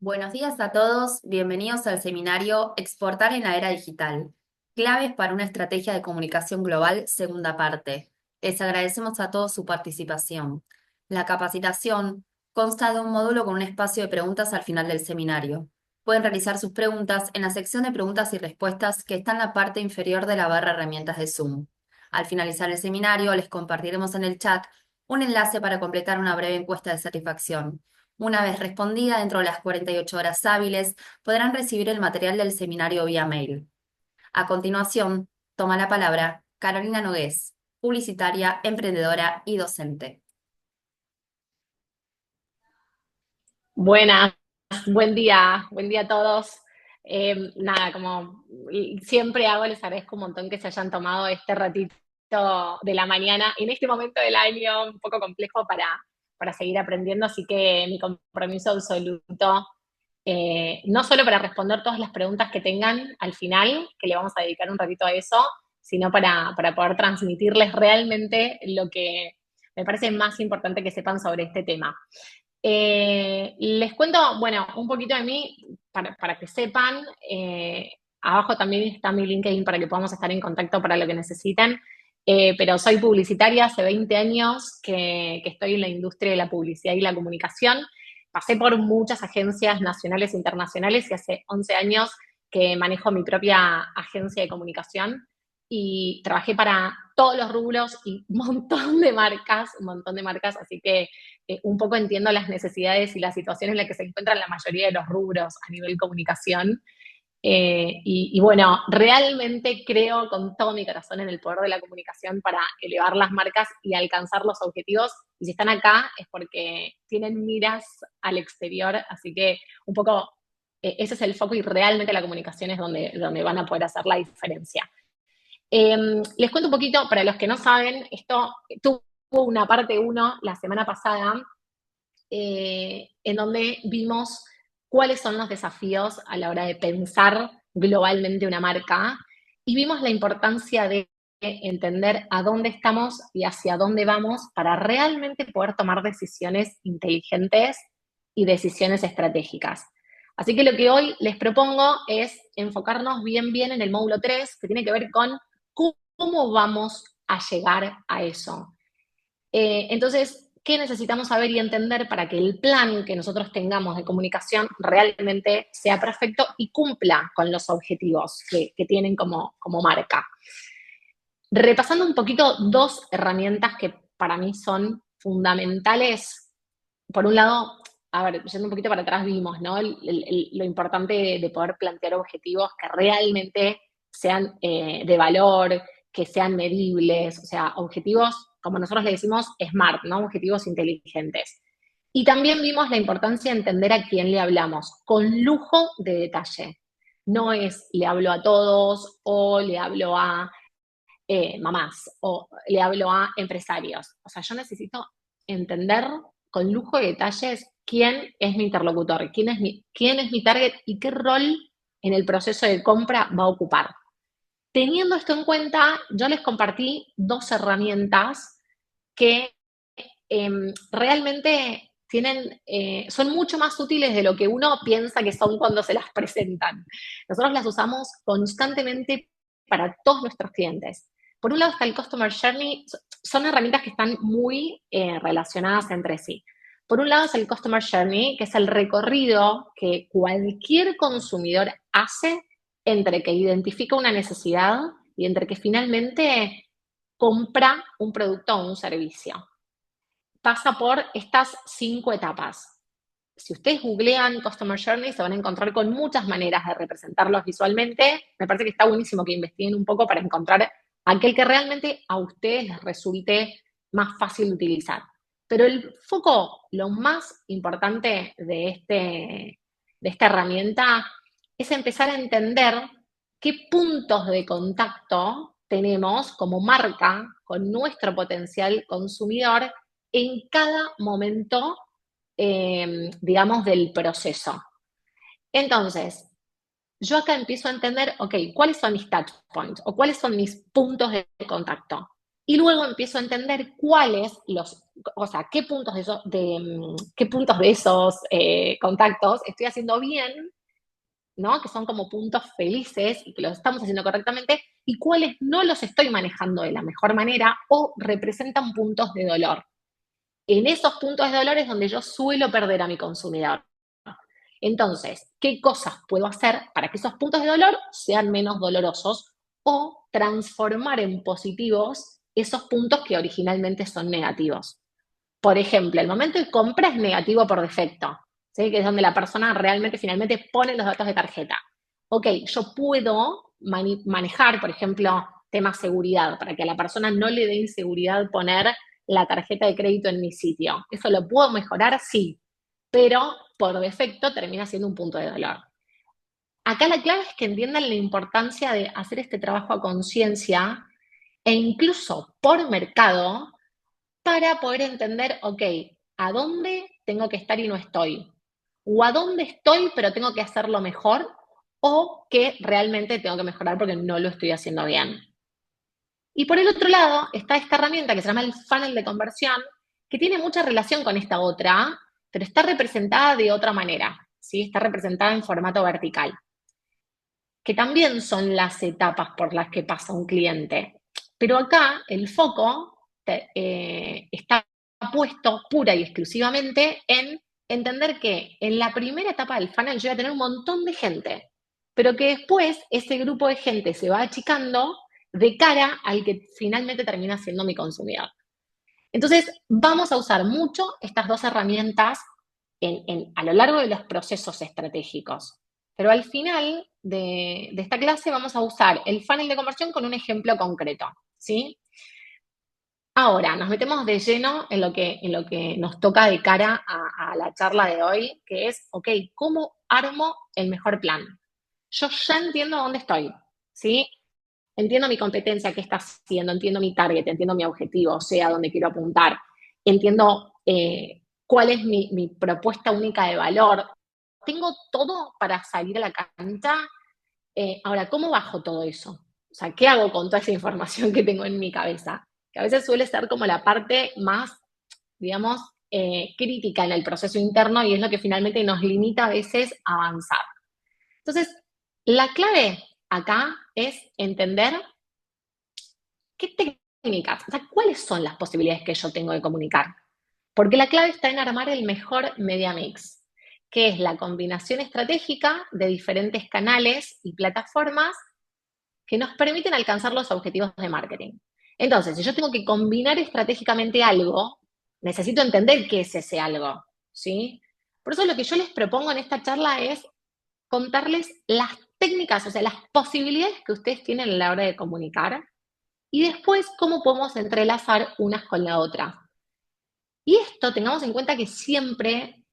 Buenos días a todos, bienvenidos al seminario Exportar en la era digital. Claves para una estrategia de comunicación global, segunda parte. Les agradecemos a todos su participación. La capacitación consta de un módulo con un espacio de preguntas al final del seminario. Pueden realizar sus preguntas en la sección de preguntas y respuestas que está en la parte inferior de la barra herramientas de Zoom. Al finalizar el seminario, les compartiremos en el chat un enlace para completar una breve encuesta de satisfacción. Una vez respondida dentro de las 48 horas hábiles, podrán recibir el material del seminario vía mail. A continuación, toma la palabra Carolina Nogués, publicitaria, emprendedora y docente. Buenas, buen día a todos. Nada, como siempre hago, les agradezco un montón que se hayan tomado este ratito de la mañana en este momento del año un poco complejo para seguir aprendiendo, así que mi compromiso absoluto, no solo para responder todas las preguntas que tengan al final, que le vamos a dedicar un ratito a eso, sino para poder transmitirles realmente lo que me parece más importante que sepan sobre este tema. Les cuento, bueno, un poquito de mí para que sepan. Abajo también está mi LinkedIn para que podamos estar en contacto para lo que necesiten. Pero soy publicitaria, hace 20 años que estoy en la industria de la publicidad y la comunicación. Pasé por muchas agencias nacionales e internacionales y hace 11 años que manejo mi propia agencia de comunicación y trabajé para todos los rubros y un montón de marcas, así que un poco entiendo las necesidades y la situación en la que se encuentran la mayoría de los rubros a nivel comunicación. Y bueno, realmente creo con todo mi corazón en el poder de la comunicación para elevar las marcas y alcanzar los objetivos. Y si están acá es porque tienen miras al exterior, así que un poco ese es el foco y realmente la comunicación es donde van a poder hacer la diferencia. Les cuento un poquito, para los que no saben, esto tuvo una parte uno la semana pasada, en donde vimos cuáles son los desafíos a la hora de pensar globalmente una marca y vimos la importancia de entender a dónde estamos y hacia dónde vamos para realmente poder tomar decisiones inteligentes y decisiones estratégicas. Así que lo que hoy les propongo es enfocarnos bien en el módulo 3, que tiene que ver con cómo vamos a llegar a eso. Entonces, ¿qué necesitamos saber y entender para que el plan que nosotros tengamos de comunicación realmente sea perfecto y cumpla con los objetivos que tienen como marca? Repasando un poquito dos herramientas que para mí son fundamentales. Por un lado, a ver, yendo un poquito para atrás vimos, ¿no? Lo importante de poder plantear objetivos que realmente sean de valor, que sean medibles, o sea, objetivos, como nosotros le decimos, SMART, ¿no? Objetivos inteligentes. Y también vimos la importancia de entender a quién le hablamos, con lujo de detalle. No es le hablo a todos o le hablo a mamás o le hablo a empresarios. O sea, yo necesito entender con lujo de detalles quién es mi interlocutor, quién es mi target y qué rol en el proceso de compra va a ocupar. Teniendo esto en cuenta, yo les compartí dos herramientas que realmente son mucho más útiles de lo que uno piensa que son cuando se las presentan. Nosotros las usamos constantemente para todos nuestros clientes. Por un lado está el Customer Journey, son herramientas que están muy relacionadas entre sí. Por un lado es el Customer Journey, que es el recorrido que cualquier consumidor hace entre que identifica una necesidad y entre que finalmente compra un producto o un servicio. Pasa por estas 5 etapas. Si ustedes googlean Customer Journey, se van a encontrar con muchas maneras de representarlos visualmente. Me parece que está buenísimo que investiguen un poco para encontrar aquel que realmente a ustedes les resulte más fácil de utilizar. Pero el foco, lo más importante de esta herramienta, es empezar a entender qué puntos de contacto tenemos como marca con nuestro potencial consumidor en cada momento, digamos, del proceso. Entonces, yo acá empiezo a entender, ok, ¿cuáles son mis touch points o cuáles son mis puntos de contacto? Y luego empiezo a entender o sea, qué puntos de esos contactos estoy haciendo bien, ¿no? Que son como puntos felices y que los estamos haciendo correctamente, y cuáles no los estoy manejando de la mejor manera o representan puntos de dolor. En esos puntos de dolor es donde yo suelo perder a mi consumidor. Entonces, ¿qué cosas puedo hacer para que esos puntos de dolor sean menos dolorosos o transformar en positivos esos puntos que originalmente son negativos? Por ejemplo, el momento de compra es negativo por defecto, ¿sí? Que es donde la persona realmente finalmente pone los datos de tarjeta. Ok, yo puedo manejar, por ejemplo, temas seguridad, para que a la persona no le dé inseguridad poner la tarjeta de crédito en mi sitio. ¿Eso lo puedo mejorar? Sí, pero por defecto termina siendo un punto de dolor. Acá la clave es que entiendan la importancia de hacer este trabajo a conciencia e incluso por mercado para poder entender, ok, a dónde tengo que estar y no estoy, o a dónde estoy pero tengo que hacerlo mejor, o que realmente tengo que mejorar porque no lo estoy haciendo bien. Y por el otro lado está esta herramienta que se llama el funnel de conversión, que tiene mucha relación con esta otra, pero está representada de otra manera, ¿sí? Está representada en formato vertical, que también son las etapas por las que pasa un cliente. Pero acá el foco está puesto pura y exclusivamente en entender que en la primera etapa del funnel yo voy a tener un montón de gente, pero que después ese grupo de gente se va achicando de cara al que finalmente termina siendo mi consumidor. Entonces, vamos a usar mucho estas dos herramientas a lo largo de los procesos estratégicos. Pero al final de esta clase vamos a usar el funnel de conversión con un ejemplo concreto, ¿sí? Ahora, nos metemos de lleno en lo que nos toca de cara a la charla de hoy, que es, ok, ¿cómo armo el mejor plan? Yo ya entiendo dónde estoy, ¿sí? Entiendo mi competencia, qué está haciendo, entiendo mi target, entiendo mi objetivo, o sea, dónde quiero apuntar, entiendo cuál es mi propuesta única de valor. Tengo todo para salir a la cancha. Ahora, ¿cómo bajo todo eso? O sea, ¿qué hago con toda esa información que tengo en mi cabeza? Que a veces suele ser como la parte más, digamos, crítica en el proceso interno y es lo que finalmente nos limita a veces a avanzar. Entonces, la clave acá es entender qué técnicas, o sea, cuáles son las posibilidades que yo tengo de comunicar. Porque la clave está en armar el mejor media mix, que es la combinación estratégica de diferentes canales y plataformas que nos permiten alcanzar los objetivos de marketing. Entonces, si yo tengo que combinar estratégicamente algo, necesito entender qué es ese algo, ¿sí? Por eso lo que yo les propongo en esta charla es contarles las técnicas, o sea, las posibilidades que ustedes tienen a la hora de comunicar y después cómo podemos entrelazar unas con la otra. Y esto tengamos en cuenta que siempre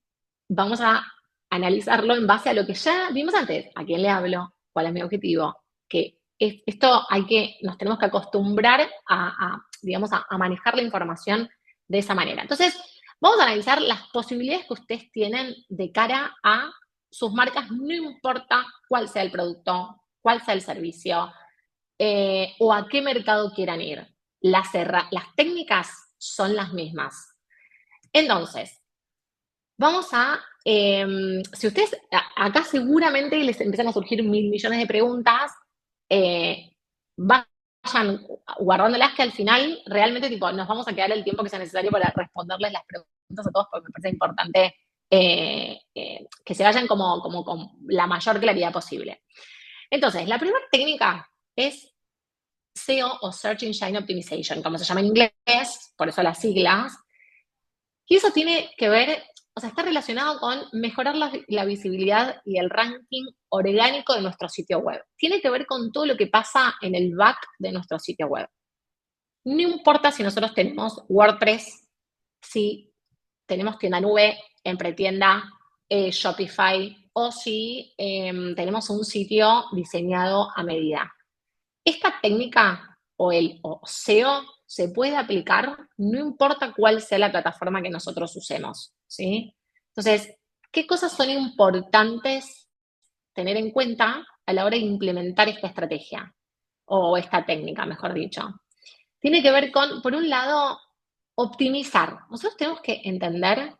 vamos a analizarlo en base a lo que ya vimos antes. ¿A quién le hablo? ¿Cuál es mi objetivo? Que esto nos tenemos que acostumbrar digamos, a manejar la información de esa manera. Entonces, vamos a analizar las posibilidades que ustedes tienen de cara a sus marcas, no importa cuál sea el producto, cuál sea el servicio, o a qué mercado quieran ir. Las técnicas son las mismas. Entonces, vamos si ustedes, acá seguramente les empiezan a surgir mil millones de preguntas, vayan guardándolas que al final realmente tipo, nos vamos a quedar el tiempo que sea necesario para responderles las preguntas a todos porque me parece importante que se vayan como con la mayor claridad posible. Entonces, la primera técnica es SEO o Search Engine Optimization, como se llama en inglés, por eso las siglas. Y eso tiene que ver, o sea, está relacionado con mejorar la visibilidad y el ranking orgánico de nuestro sitio web. Tiene que ver con todo lo que pasa en el back de nuestro sitio web. No importa si nosotros tenemos WordPress, si tenemos tienda nube, empretienda, Shopify, o si tenemos un sitio diseñado a medida. Esta técnica o SEO se puede aplicar no importa cuál sea la plataforma que nosotros usemos, ¿sí? Entonces, ¿qué cosas son importantes tener en cuenta a la hora de implementar esta estrategia o esta técnica, mejor dicho? Tiene que ver con, por un lado, optimizar. Nosotros tenemos que entender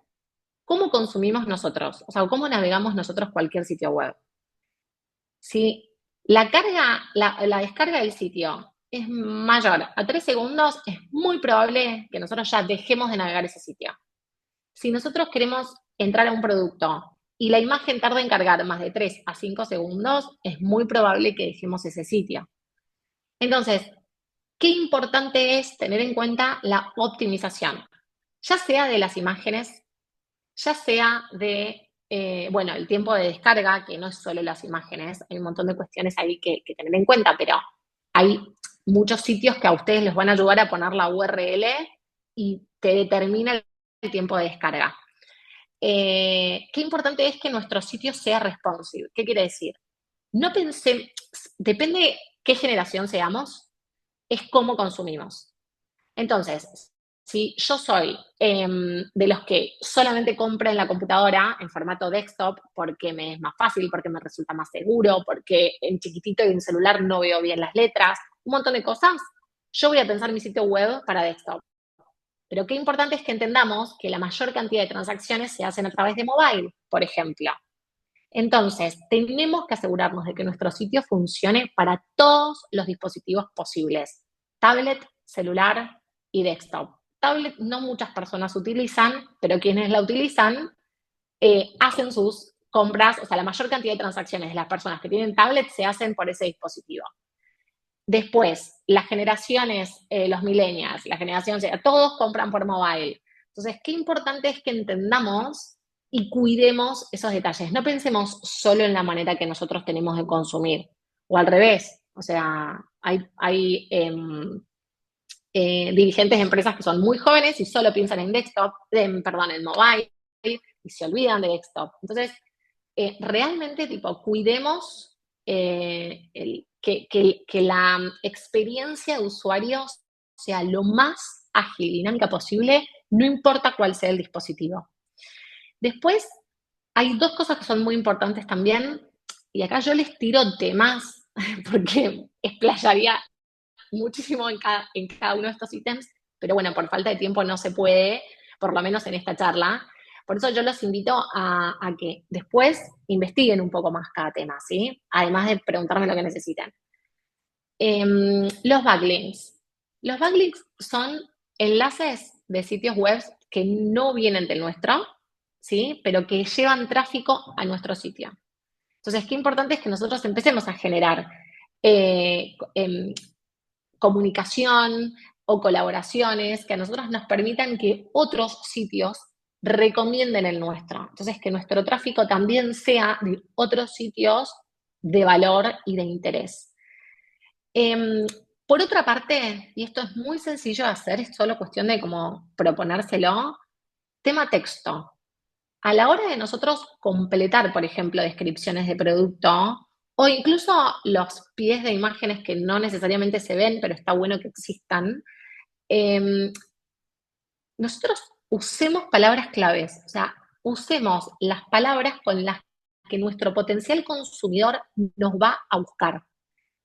cómo consumimos nosotros, o sea, cómo navegamos nosotros cualquier sitio web. Si la descarga del sitio es mayor a 3 segundos, es muy probable que nosotros ya dejemos de navegar ese sitio. Si nosotros queremos entrar a un producto y la imagen tarda en cargar más de 3 a 5 segundos, es muy probable que dejemos ese sitio. Entonces, qué importante es tener en cuenta la optimización, ya sea de las imágenes, ya sea de, bueno, el tiempo de descarga, que no es solo las imágenes, hay un montón de cuestiones ahí que tener en cuenta, pero hay muchos sitios que a ustedes les van a ayudar a poner la URL y te determina el tiempo de descarga. Qué importante es que nuestro sitio sea responsive. ¿Qué quiere decir? No pensé, depende qué generación seamos, es cómo consumimos. Entonces, si yo soy de los que solamente compra en la computadora en formato desktop porque me es más fácil, porque me resulta más seguro, porque en chiquitito y en celular no veo bien las letras, un montón de cosas, yo voy a pensar mi sitio web para desktop. Pero qué importante es que entendamos que la mayor cantidad de transacciones se hacen a través de mobile, por ejemplo. Entonces, tenemos que asegurarnos de que nuestro sitio funcione para todos los dispositivos posibles. Tablet, celular y desktop. Tablet no muchas personas utilizan, pero quienes la utilizan hacen sus compras, o sea, la mayor cantidad de transacciones de las personas que tienen tablet se hacen por ese dispositivo. Después, las generaciones, los millennials, la generación Z, todos compran por mobile. Entonces, qué importante es que entendamos y cuidemos esos detalles. No pensemos solo en la manera que nosotros tenemos de consumir, o al revés. O sea, hay dirigentes de empresas que son muy jóvenes y solo piensan en desktop, perdón, en mobile, y se olvidan de desktop. Entonces, realmente, tipo, cuidemos que la experiencia de usuario sea lo más ágil y dinámica posible, no importa cuál sea el dispositivo. Después, hay dos cosas que son muy importantes también, y acá yo les tiro temas, porque explayaría muchísimo en cada uno de estos ítems, pero bueno, por falta de tiempo no se puede, por lo menos en esta charla. Por eso yo los invito a que después investiguen un poco más cada tema, ¿sí? Además de preguntarme lo que necesitan. Los backlinks. Los backlinks son enlaces de sitios web que no vienen del nuestro, ¿sí? Pero que llevan tráfico a nuestro sitio. Entonces, qué importante es que nosotros empecemos a generar comunicación o colaboraciones que a nosotros nos permitan que otros sitios recomienden el nuestro. Entonces, que nuestro tráfico también sea de otros sitios de valor y de interés. Por otra parte, y esto es muy sencillo de hacer, es solo cuestión de como proponérselo, tema texto. A la hora de nosotros completar, por ejemplo, descripciones de producto o incluso los pies de imágenes que no necesariamente se ven, pero está bueno que existan, eh, nosotros usemos palabras claves, o sea, usemos las palabras con las que nuestro potencial consumidor nos va a buscar.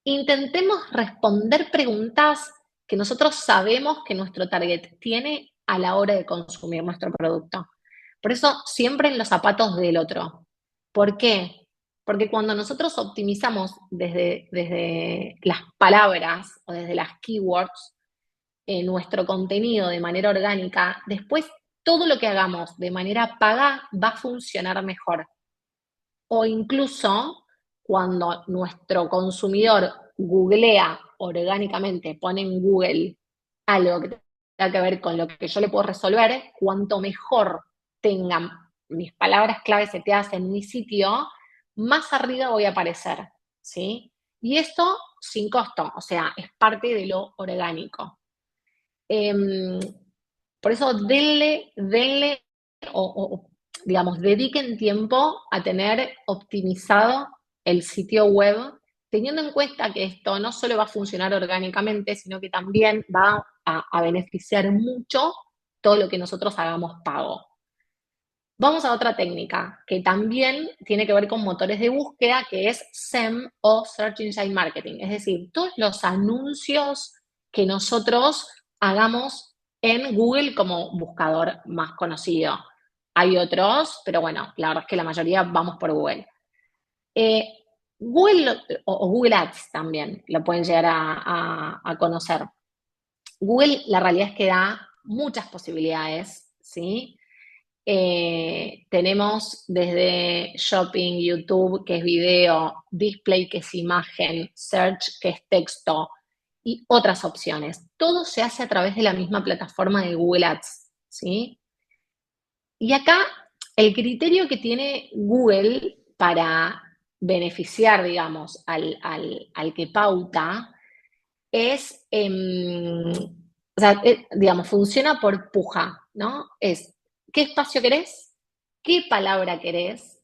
Intentemos responder preguntas que nosotros sabemos que nuestro target tiene a la hora de consumir nuestro producto. Por eso, siempre en los zapatos del otro. ¿Por qué? Porque cuando nosotros optimizamos desde las palabras o desde las keywords nuestro contenido de manera orgánica, después todo lo que hagamos de manera paga va a funcionar mejor. O incluso cuando nuestro consumidor googlea orgánicamente, pone en Google algo que tenga que ver con lo que yo le puedo resolver, cuanto mejor tengan mis palabras claves seteadas en mi sitio, más arriba voy a aparecer, ¿sí? Y esto sin costo, o sea, es parte de lo orgánico. Por eso denle digamos, dediquen tiempo a tener optimizado el sitio web, teniendo en cuenta que esto no solo va a funcionar orgánicamente, sino que también va a beneficiar mucho todo lo que nosotros hagamos pago. Vamos a otra técnica que también tiene que ver con motores de búsqueda, que es SEM o Search Engine Marketing. Es decir, todos los anuncios que nosotros hagamos en Google como buscador más conocido. Hay otros, pero bueno, la verdad es que la mayoría vamos por Google. Eh, Google o Google Ads también lo pueden llegar a conocer. Google, la realidad es que da muchas posibilidades, ¿sí? Tenemos desde Shopping, YouTube, que es video, Display, que es imagen, Search, que es texto, y otras opciones. Todo se hace a través de la misma plataforma de Google Ads, ¿sí? Y acá el criterio que tiene Google para beneficiar, digamos, al que pauta es, o sea, digamos, funciona por puja, ¿no? Es, ¿qué espacio querés? ¿Qué palabra querés?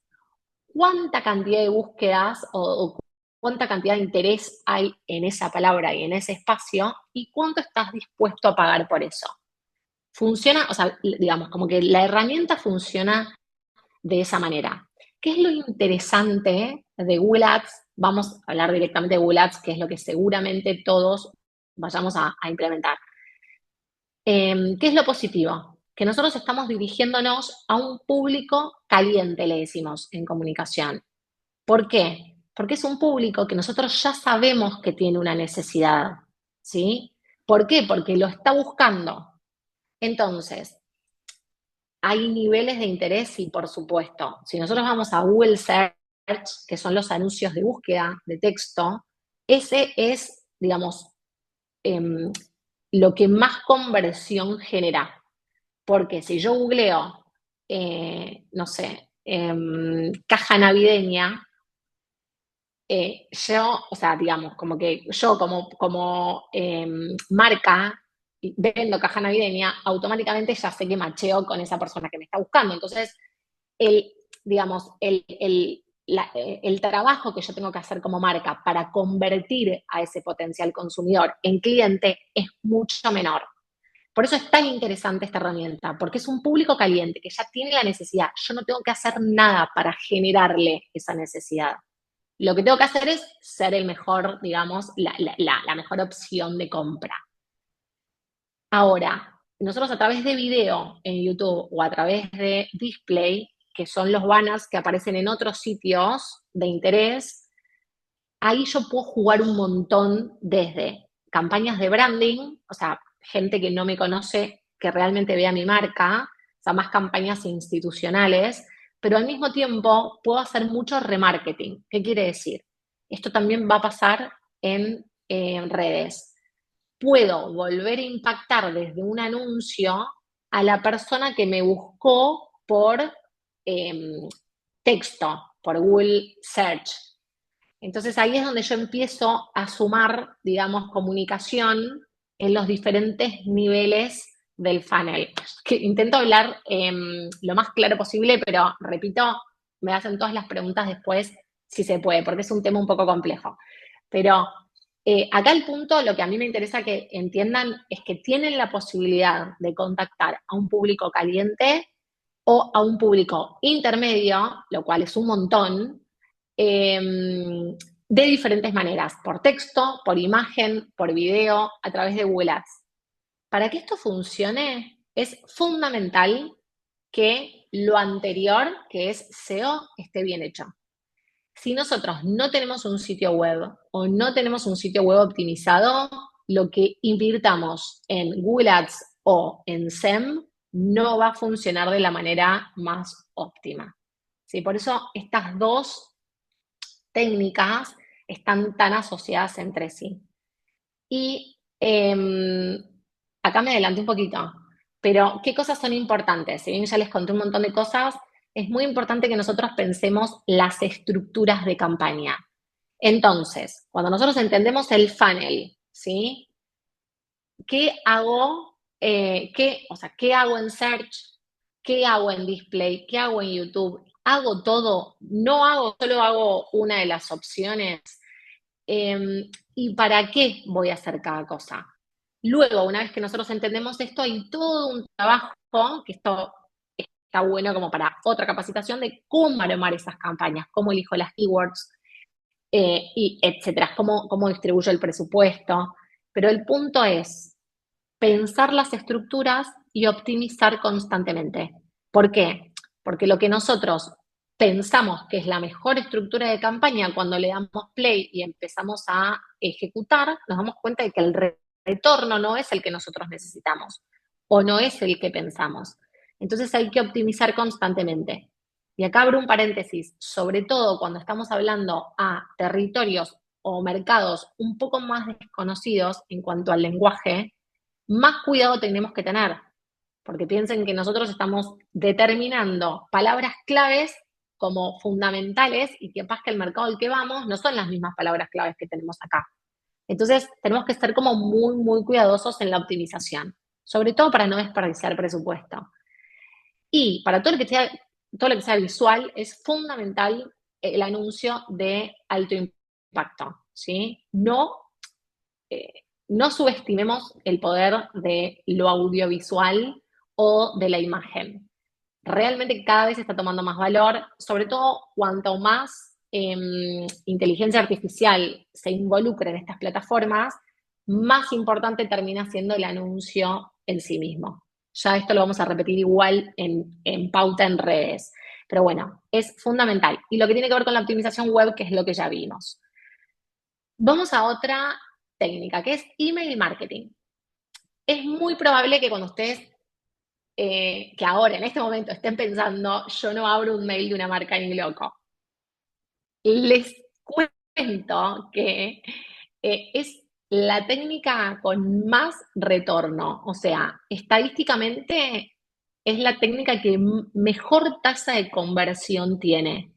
¿Cuánta cantidad de búsquedas o cuánta cantidad de interés hay en esa palabra y en ese espacio? ¿Y cuánto estás dispuesto a pagar por eso? Funciona, o sea, digamos, como que la herramienta funciona de esa manera. ¿Qué es lo interesante de Google Ads? Vamos a hablar directamente de Google Ads, que es lo que seguramente todos vayamos a implementar. ¿Qué es lo positivo? Que nosotros estamos dirigiéndonos a un público caliente, le decimos en comunicación. ¿Por qué? Porque es un público que nosotros ya sabemos que tiene una necesidad, ¿sí? ¿Por qué? Porque lo está buscando. Entonces, hay niveles de interés y por supuesto, si nosotros vamos a Google Search, que son los anuncios de búsqueda de texto, ese es, digamos, eh, lo que más conversión genera. Porque si yo googleo, no sé, caja navideña, yo, o sea, digamos, como que yo como marca vendo caja navideña, automáticamente ya sé que macheo con esa persona que me está buscando. Entonces, el, digamos, el trabajo que yo tengo que hacer como marca para convertir a ese potencial consumidor en cliente es mucho menor. Por eso es tan interesante esta herramienta, porque es un público caliente que ya tiene la necesidad. Yo no tengo que hacer nada para generarle esa necesidad. Lo que tengo que hacer es ser el mejor, digamos, la mejor opción de compra. Ahora, nosotros a través de video en YouTube o a través de display, que son los banners que aparecen en otros sitios de interés, ahí yo puedo jugar un montón desde campañas de branding, o sea, gente que no me conoce, que realmente vea mi marca, o sea, más campañas institucionales, pero al mismo tiempo puedo hacer mucho remarketing. ¿Qué quiere decir? Esto también va a pasar en redes. Puedo volver a impactar desde un anuncio a la persona que me buscó por texto, por Google Search. Entonces ahí es donde yo empiezo a sumar, digamos, comunicación en los diferentes niveles del funnel. Que intento hablar lo más claro posible, pero repito, me hacen todas las preguntas después si se puede, porque es un tema un poco complejo. Pero acá el punto, lo que a mí me interesa que entiendan es que tienen la posibilidad de contactar a un público caliente o a un público intermedio, lo cual es un montón, de diferentes maneras, por texto, por imagen, por video, a través de Google Ads. Para que esto funcione, es fundamental que lo anterior, que es SEO, esté bien hecho. Si nosotros no tenemos un sitio web o no tenemos un sitio web optimizado, lo que invirtamos en Google Ads o en SEM no va a funcionar de la manera más óptima. ¿Sí? Por eso estas dos técnicas están tan asociadas entre sí. Y acá me adelanté un poquito, pero ¿qué cosas son importantes? Si bien ya les conté un montón de cosas, es muy importante que nosotros pensemos las estructuras de campaña. Entonces, cuando nosotros entendemos el funnel, ¿sí? ¿Qué hago? ¿Qué hago en search? ¿Qué hago en display? ¿Qué hago en YouTube? ¿Hago todo? ¿No hago? ¿Solo hago una de las opciones? ¿Y para qué voy a hacer cada cosa? Luego, una vez que nosotros entendemos esto, hay todo un trabajo, que esto está bueno como para otra capacitación, de cómo armar esas campañas, cómo elijo las keywords, y etcétera, cómo distribuyo el presupuesto. Pero el punto es pensar las estructuras y optimizar constantemente. ¿Por qué? Porque lo que nosotros pensamos que es la mejor estructura de campaña, cuando le damos play y empezamos a ejecutar, nos damos cuenta de que el retorno no es el que nosotros necesitamos o no es el que pensamos. Entonces hay que optimizar constantemente. Y acá abro un paréntesis, sobre todo cuando estamos hablando a territorios o mercados un poco más desconocidos en cuanto al lenguaje, más cuidado tenemos que tener, porque piensen que nosotros estamos determinando palabras claves como fundamentales y capaz que el mercado al que vamos no son las mismas palabras claves que tenemos acá. Entonces, tenemos que ser como muy, muy cuidadosos en la optimización, sobre todo para no desperdiciar presupuesto. Y para todo lo que sea visual, es fundamental el anuncio de alto impacto, ¿sí? Eh, no subestimemos el poder de lo audiovisual o de la imagen. Realmente cada vez está tomando más valor, sobre todo cuanto más inteligencia artificial se involucre en estas plataformas, más importante termina siendo el anuncio en sí mismo. Ya esto lo vamos a repetir igual en pauta en redes. Pero bueno, es fundamental. Y lo que tiene que ver con la optimización web, que es lo que ya vimos. Vamos a otra técnica, que es email marketing. Es muy probable que cuando ustedes, que ahora en este momento estén pensando, yo no abro un mail de una marca ni loco. Les cuento que es la técnica con más retorno. O sea, estadísticamente es la técnica que mejor tasa de conversión tiene.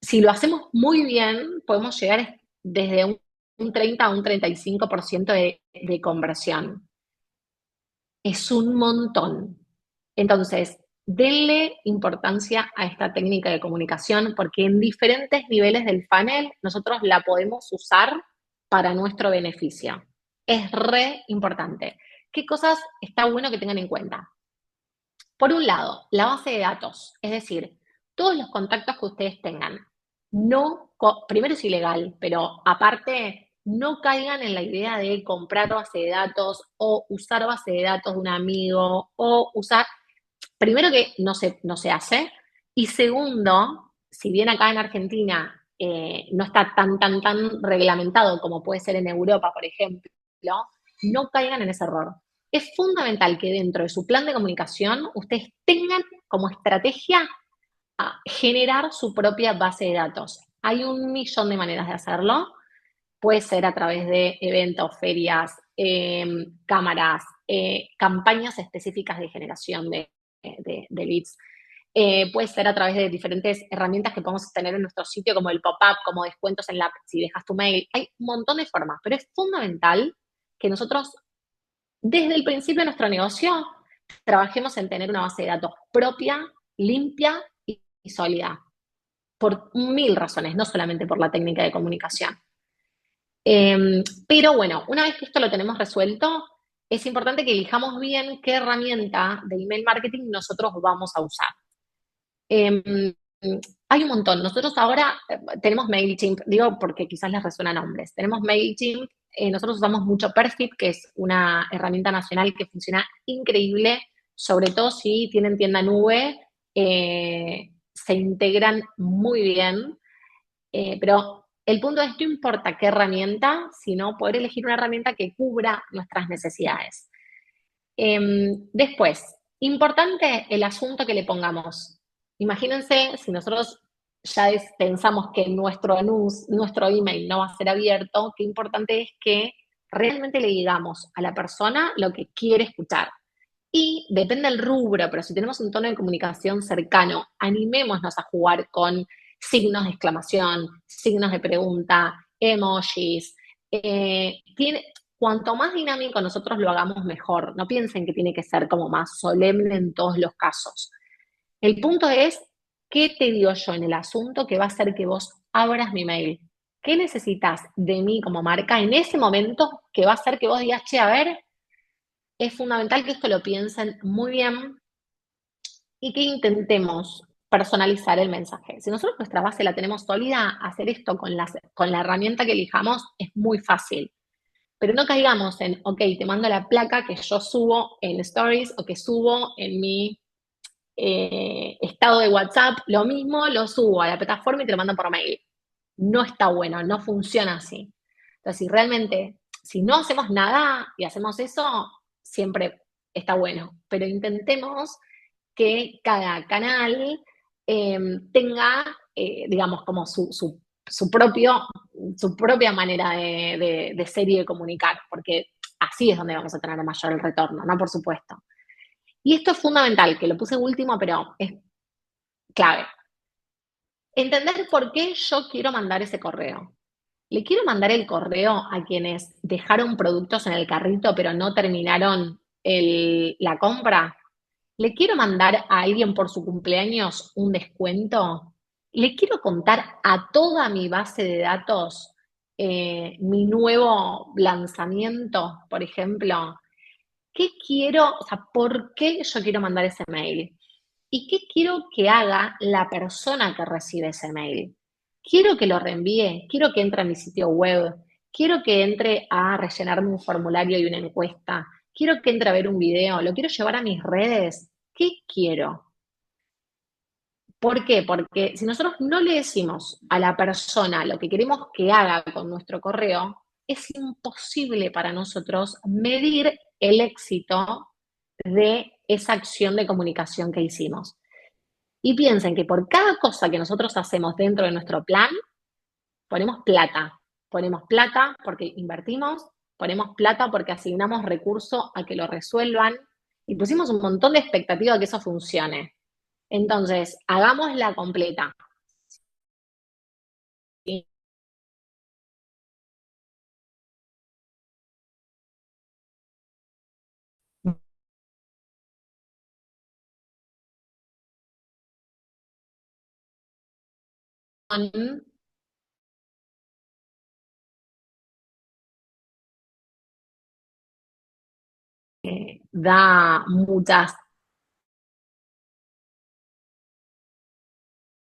Si lo hacemos muy bien, podemos llegar desde un 30 a un 35% de conversión. Es un montón. Entonces, denle importancia a esta técnica de comunicación porque en diferentes niveles del funnel nosotros la podemos usar para nuestro beneficio. Es re importante. ¿Qué cosas está bueno que tengan en cuenta? Por un lado, la base de datos, es decir, todos los contactos que ustedes tengan. No, primero es ilegal, pero aparte, no caigan en la idea de comprar base de datos o usar base de datos de un amigo o usar, primero que no se hace, y segundo, si bien acá en Argentina no está tan reglamentado como puede ser en Europa, por ejemplo, no caigan en ese error. Es fundamental que dentro de su plan de comunicación ustedes tengan como estrategia a generar su propia base de datos. Hay un millón de maneras de hacerlo. Puede ser a través de eventos, ferias, cámaras, campañas específicas de generación de leads. Puede ser a través de diferentes herramientas que podemos tener en nuestro sitio, como el pop-up, como descuentos en la app, si dejas tu mail. Hay un montón de formas, pero es fundamental que nosotros, desde el principio de nuestro negocio, trabajemos en tener una base de datos propia, limpia y sólida. Por mil razones, no solamente por la técnica de comunicación. Pero bueno, una vez que esto lo tenemos resuelto, es importante que elijamos bien qué herramienta de email marketing nosotros vamos a usar. Eh, Hay un montón. Nosotros ahora tenemos MailChimp, digo porque quizás les resuenan nombres. Tenemos MailChimp, nosotros usamos mucho Perfit, que es una herramienta nacional que funciona increíble, sobre todo si tienen tienda nube, se integran muy bien, pero el punto es, no importa qué herramienta, sino poder elegir una herramienta que cubra nuestras necesidades. Después, importante el asunto que le pongamos. Imagínense si nosotros ya pensamos que nuestro email no va a ser abierto, qué importante es que realmente le digamos a la persona lo que quiere escuchar. Y depende del rubro, pero si tenemos un tono de comunicación cercano, animémonos a jugar con signos de exclamación, signos de pregunta, emojis. Cuanto más dinámico nosotros lo hagamos, mejor. No piensen que tiene que ser como más solemne en todos los casos. El punto es, ¿qué te digo yo en el asunto que va a hacer que vos abras mi mail? ¿Qué necesitas de mí como marca en ese momento que va a hacer que vos digas, che, a ver, es fundamental que esto lo piensen muy bien y que intentemos personalizar el mensaje? Si nosotros nuestra base la tenemos sólida, hacer esto con la herramienta que elijamos es muy fácil. pero no caigamos en, ok, te mando la placa que yo subo en Stories o que subo en mi estado de WhatsApp, lo mismo lo subo a la plataforma y te lo mando por mail. No está bueno, no funciona así. Entonces, si realmente, si no hacemos nada y hacemos eso, siempre está bueno, pero intentemos que cada canal tenga, digamos, como su propia manera de ser y de comunicar, porque así es donde vamos a tener mayor el retorno, ¿no? Por supuesto. Y esto es fundamental, que lo puse último, pero es clave. Entender por qué yo quiero mandar ese correo. ¿Le quiero mandar el correo a quienes dejaron productos en el carrito pero no terminaron la compra? ¿Le quiero mandar a alguien por su cumpleaños un descuento? ¿Le quiero contar a toda mi base de datos mi nuevo lanzamiento, por ejemplo? ¿Qué quiero? O sea, ¿por qué yo quiero mandar ese mail? ¿Y qué quiero que haga la persona que recibe ese mail? ¿Quiero que lo reenvíe? ¿Quiero que entre a mi sitio web? ¿Quiero que entre a rellenarme un formulario y una encuesta? ¿Quiero que entre a ver un video? ¿Lo quiero llevar a mis redes? ¿Qué quiero? ¿Por qué? Porque si nosotros no le decimos a la persona lo que queremos que haga con nuestro correo, es imposible para nosotros medir el éxito de esa acción de comunicación que hicimos. Y piensen que por cada cosa que nosotros hacemos dentro de nuestro plan, ponemos plata. Ponemos plata porque invertimos, ponemos plata porque asignamos recursos a que lo resuelvan y pusimos un montón de expectativa de que eso funcione. Entonces, hagámosla completa. ¿Sí? Da muchas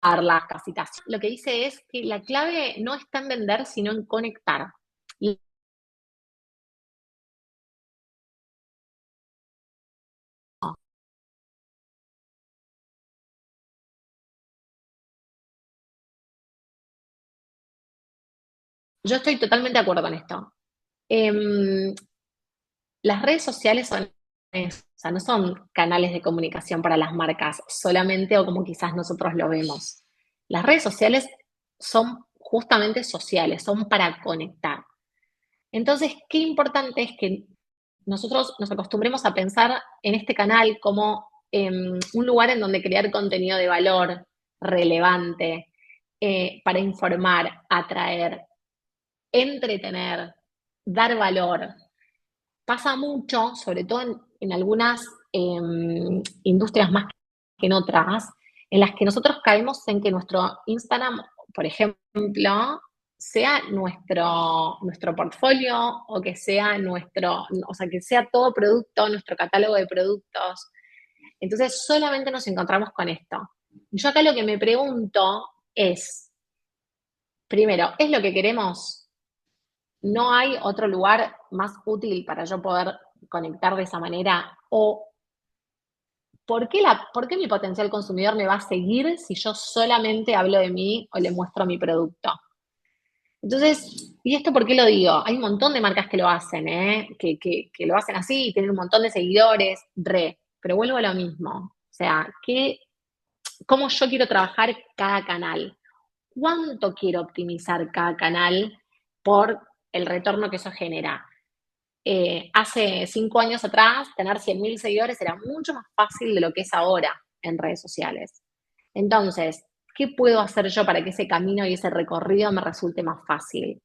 charlas, casitas. Lo que dice es que la clave no está en vender, sino en conectar. Y yo estoy totalmente de acuerdo con esto. Eh, las redes sociales son, o sea, no son canales de comunicación para las marcas solamente o como quizás nosotros lo vemos. Las redes sociales son justamente sociales, son para conectar. Entonces, qué importante es que nosotros nos acostumbremos a pensar en este canal como un lugar en donde crear contenido de valor relevante para informar, atraer, entretener, dar valor. Pasa mucho, sobre todo en algunas industrias más que en otras, en las que nosotros caemos en que nuestro Instagram, por ejemplo, sea nuestro portfolio o que sea o sea, que sea todo producto, nuestro catálogo de productos. Entonces, solamente nos encontramos con esto. Y yo acá lo que me pregunto es, primero, ¿es lo que queremos? ¿No hay otro lugar más útil para yo poder conectar de esa manera? ¿O por qué mi potencial consumidor me va a seguir si yo solamente hablo de mí o le muestro mi producto? Entonces, ¿y esto por qué lo digo? Hay un montón de marcas que lo hacen, ¿eh? Que lo hacen así y tienen un montón de seguidores, pero vuelvo a lo mismo. O sea, ¿cómo yo quiero trabajar cada canal? ¿Cuánto quiero optimizar cada canal por el retorno que eso genera? Hace 5 años atrás, tener 100.000 seguidores era mucho más fácil de lo que es ahora en redes sociales. Entonces, ¿qué puedo hacer yo para que ese camino y ese recorrido me resulte más fácil?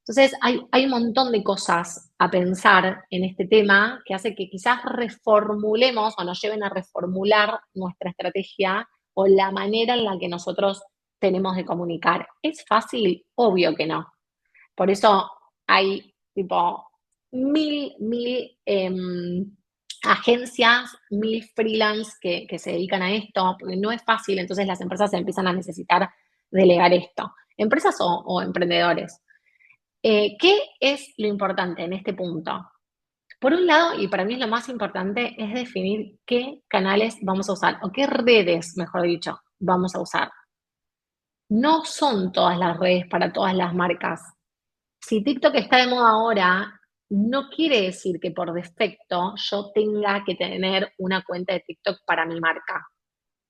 Entonces, hay un montón de cosas a pensar en este tema que hace que quizás reformulemos o nos lleven a reformular nuestra estrategia o la manera en la que nosotros tenemos de comunicar. ¿Es fácil? Obvio que no. Por eso hay tipo mil agencias, mil freelance que se dedican a esto, porque no es fácil, entonces las empresas empiezan a necesitar delegar esto. Empresas o emprendedores. ¿Qué es lo importante en este punto? Por un lado, y para mí es lo más importante, es definir qué canales vamos a usar, o qué redes, mejor dicho, vamos a usar. No son todas las redes para todas las marcas. Si TikTok está de moda ahora, no quiere decir que por defecto yo tenga que tener una cuenta de TikTok para mi marca.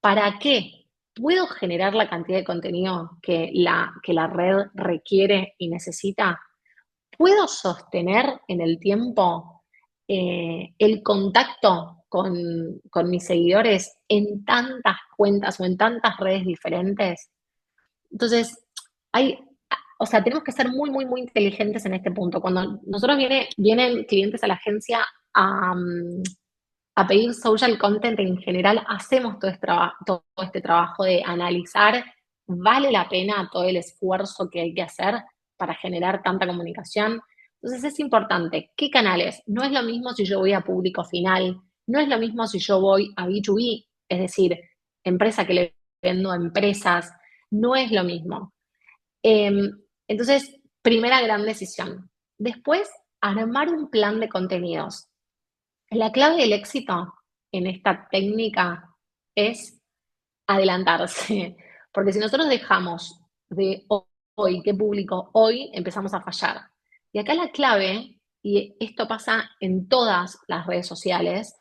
¿Para qué? ¿Puedo generar la cantidad de contenido que la red requiere y necesita? ¿Puedo sostener en el tiempo el contacto con mis seguidores en tantas cuentas o en tantas redes diferentes? Entonces, hay, o sea, tenemos que ser muy, muy, muy inteligentes en este punto. Cuando nosotros vienen clientes a la agencia a pedir social content en general, hacemos todo este trabajo de analizar, ¿vale la pena todo el esfuerzo que hay que hacer para generar tanta comunicación? Entonces es importante, ¿qué canales? No es lo mismo si yo voy a público final, no es lo mismo si yo voy a B2B, es decir, empresa que le vendo a empresas, no es lo mismo. Entonces, primera gran decisión. Después, armar un plan de contenidos. La clave del éxito en esta técnica es adelantarse, porque si nosotros dejamos de hoy, qué público hoy, empezamos a fallar. Y acá la clave, y esto pasa en todas las redes sociales,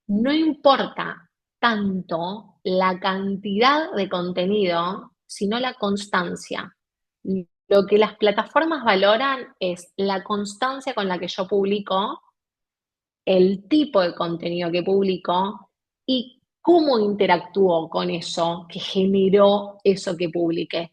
no importa tanto la cantidad de contenido, sino la constancia. Lo que las plataformas valoran es la constancia con la que yo publico, el tipo de contenido que publico y cómo interactúo con eso que generó eso que publiqué.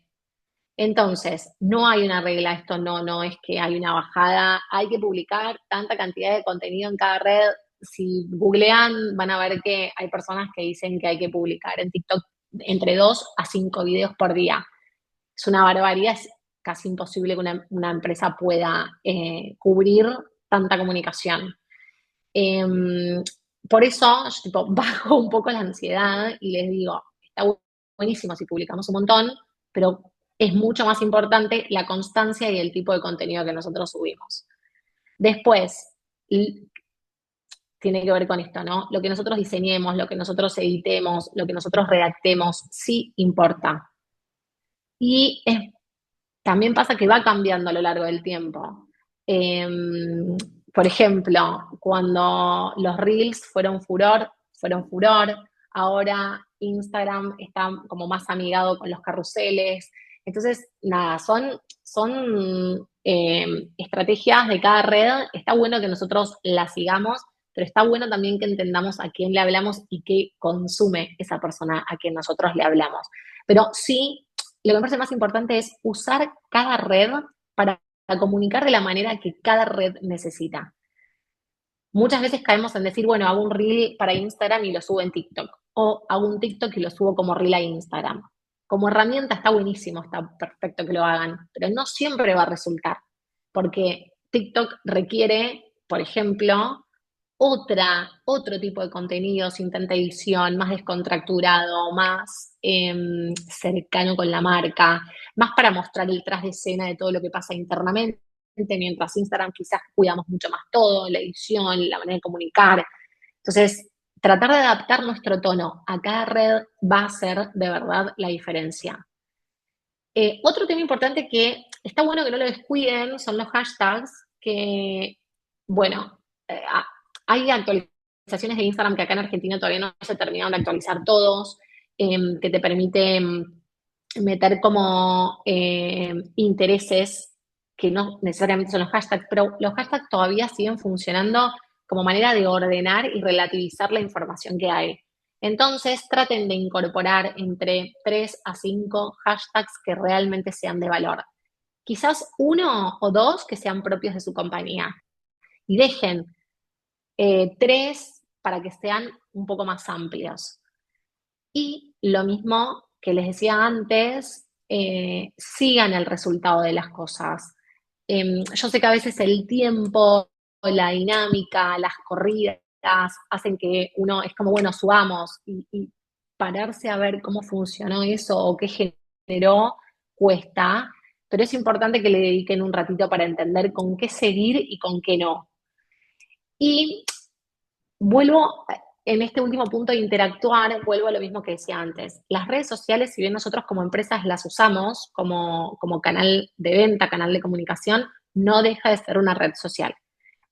Entonces, no hay una regla, esto no es que hay una bajada, hay que publicar tanta cantidad de contenido en cada red. Si googlean, van a ver que hay personas que dicen que hay que publicar en TikTok entre 2 a 5 videos por día. Es una barbaridad, es casi imposible que una empresa pueda cubrir tanta comunicación. Eh, por eso, yo tipo, bajo un poco la ansiedad y les digo, está buenísimo si publicamos un montón, pero es mucho más importante la constancia y el tipo de contenido que nosotros subimos. Después, tiene que ver con esto, ¿no? Lo que nosotros diseñemos, lo que nosotros editemos, lo que nosotros redactemos, sí importa. Y también pasa que va cambiando a lo largo del tiempo. Eh, por ejemplo, cuando los reels fueron furor, ahora Instagram está como más amigado con los carruseles. Entonces, nada, son estrategias de cada red. Está bueno que nosotros las sigamos, pero está bueno también que entendamos a quién le hablamos y qué consume esa persona a quien nosotros le hablamos. Pero sí, lo que me parece más importante es usar cada red para comunicar de la manera que cada red necesita. Muchas veces caemos en decir, bueno, hago un reel para Instagram y lo subo en TikTok. O hago un TikTok y lo subo como reel a Instagram. Como herramienta está buenísimo, está perfecto que lo hagan, pero no siempre va a resultar. Porque TikTok requiere, por ejemplo, otro tipo de contenido sin tanta edición, más descontracturado, más cercano con la marca, más para mostrar el tras de escena de todo lo que pasa internamente, mientras Instagram quizás cuidamos mucho más todo, la edición, la manera de comunicar. Entonces, tratar de adaptar nuestro tono a cada red va a ser de verdad la diferencia. Otro tema importante que está bueno que no lo descuiden son los hashtags, que, bueno, eh, hay actualizaciones de Instagram que acá en Argentina todavía no se terminaron de actualizar todos, que te permite meter como intereses que no necesariamente son los hashtags, pero los hashtags todavía siguen funcionando como manera de ordenar y relativizar la información que hay. Entonces, traten de incorporar entre 3 a 5 hashtags que realmente sean de valor. Quizás uno o dos que sean propios de su compañía. Y dejen 3 para que sean un poco más amplios. Y lo mismo que les decía antes, sigan el resultado de las cosas. Yo sé que a veces el tiempo, la dinámica, las corridas hacen que uno es como, bueno, subamos y pararse a ver cómo funcionó eso o qué generó cuesta. pero es importante que le dediquen un ratito para entender con qué seguir y con qué no. Y vuelvo, en este último punto de interactuar, vuelvo a lo mismo que decía antes. Las redes sociales, si bien nosotros como empresas las usamos como canal de venta, canal de comunicación, no deja de ser una red social.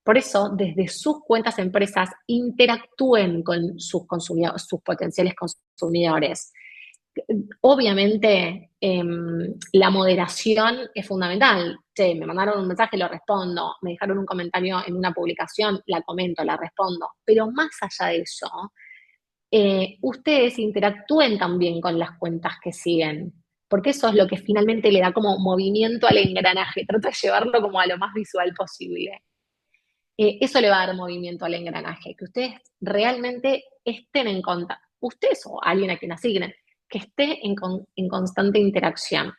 Por eso, desde sus cuentas empresas, interactúen con sus consumidores, sus potenciales consumidores. Obviamente, la moderación es fundamental. Che, me mandaron un mensaje, lo respondo. Me dejaron un comentario en una publicación, la comento, la respondo. Pero más allá de eso, ustedes interactúen también con las cuentas que siguen, porque eso es lo que finalmente le da como movimiento al engranaje. Trato de llevarlo como a lo más visual posible. Eso le va a dar movimiento al engranaje, que ustedes realmente estén en contacto, ustedes o alguien a quien asignen, que esté en constante interacción.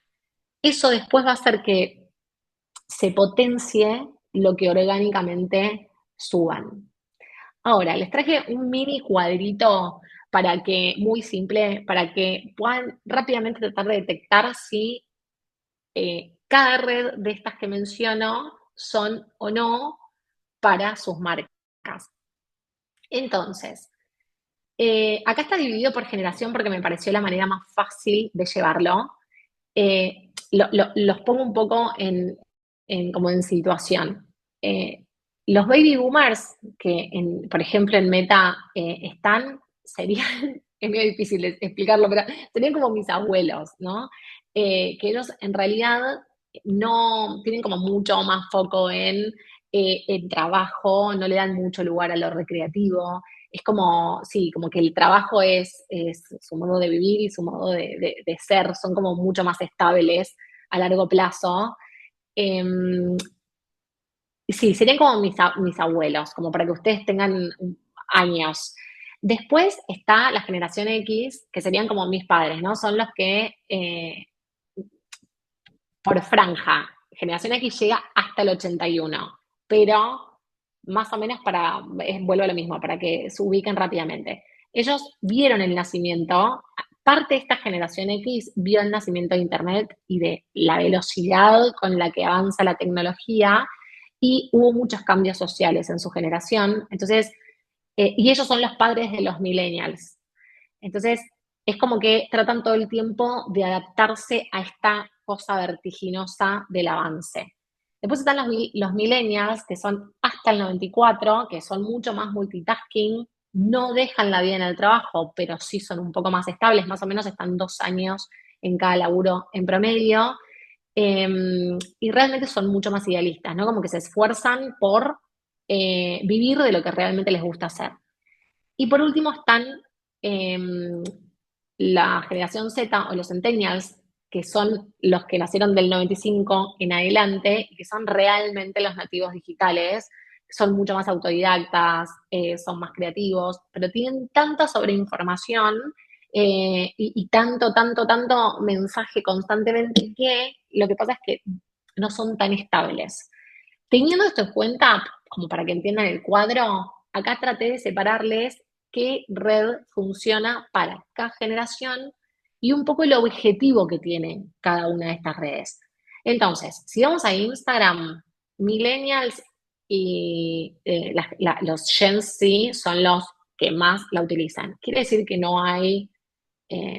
Eso después va a hacer que se potencie lo que orgánicamente suban. Ahora, les traje un mini cuadrito para que, muy simple, para que puedan rápidamente tratar de detectar si cada red de estas que menciono son o no para sus marcas. Entonces, acá está dividido por generación porque me pareció la manera más fácil de llevarlo. Los pongo un poco como en situación. Eh, los baby boomers que, por ejemplo, en Meta están, serían, es medio difícil de explicarlo, pero serían como mis abuelos, ¿no? Que ellos en realidad no tienen como mucho más foco en el trabajo, no le dan mucho lugar a lo recreativo. Es como, sí, como que el trabajo es su modo de vivir y su modo de ser, son como mucho más estables a largo plazo. Eh, sí, serían como mis abuelos, como para que ustedes tengan años. Después está la generación X, que serían como mis padres, ¿no? Son los que por franja. Generación X llega hasta el 81, pero más o menos vuelvo a lo mismo, para que se ubiquen rápidamente. Ellos vieron el nacimiento, parte de esta generación X vio el nacimiento de Internet y de la velocidad con la que avanza la tecnología y hubo muchos cambios sociales en su generación. Entonces, y ellos son los padres de los millennials. Entonces, es como que tratan todo el tiempo de adaptarse a esta cosa vertiginosa del avance. Después están los millennials, que son hasta el 94, que son mucho más multitasking, no dejan la vida en el trabajo, pero sí son un poco más estables, más o menos están 2 años en cada laburo en promedio, y realmente son mucho más idealistas, ¿no? Como que se esfuerzan por vivir de lo que realmente les gusta hacer. Y por último están eh, la generación Z o los centennials, que son los que nacieron del 95 en adelante, y que son realmente los nativos digitales, son mucho más autodidactas, son más creativos, pero tienen tanta sobreinformación y tanto mensaje constantemente que lo que pasa es que no son tan estables. Teniendo esto en cuenta, como para que entiendan el cuadro, acá traté de separarles qué red funciona para cada generación y un poco el objetivo que tiene cada una de estas redes. Entonces, si vamos a Instagram, millennials y los Gen Z son los que más la utilizan. Quiere decir que no hay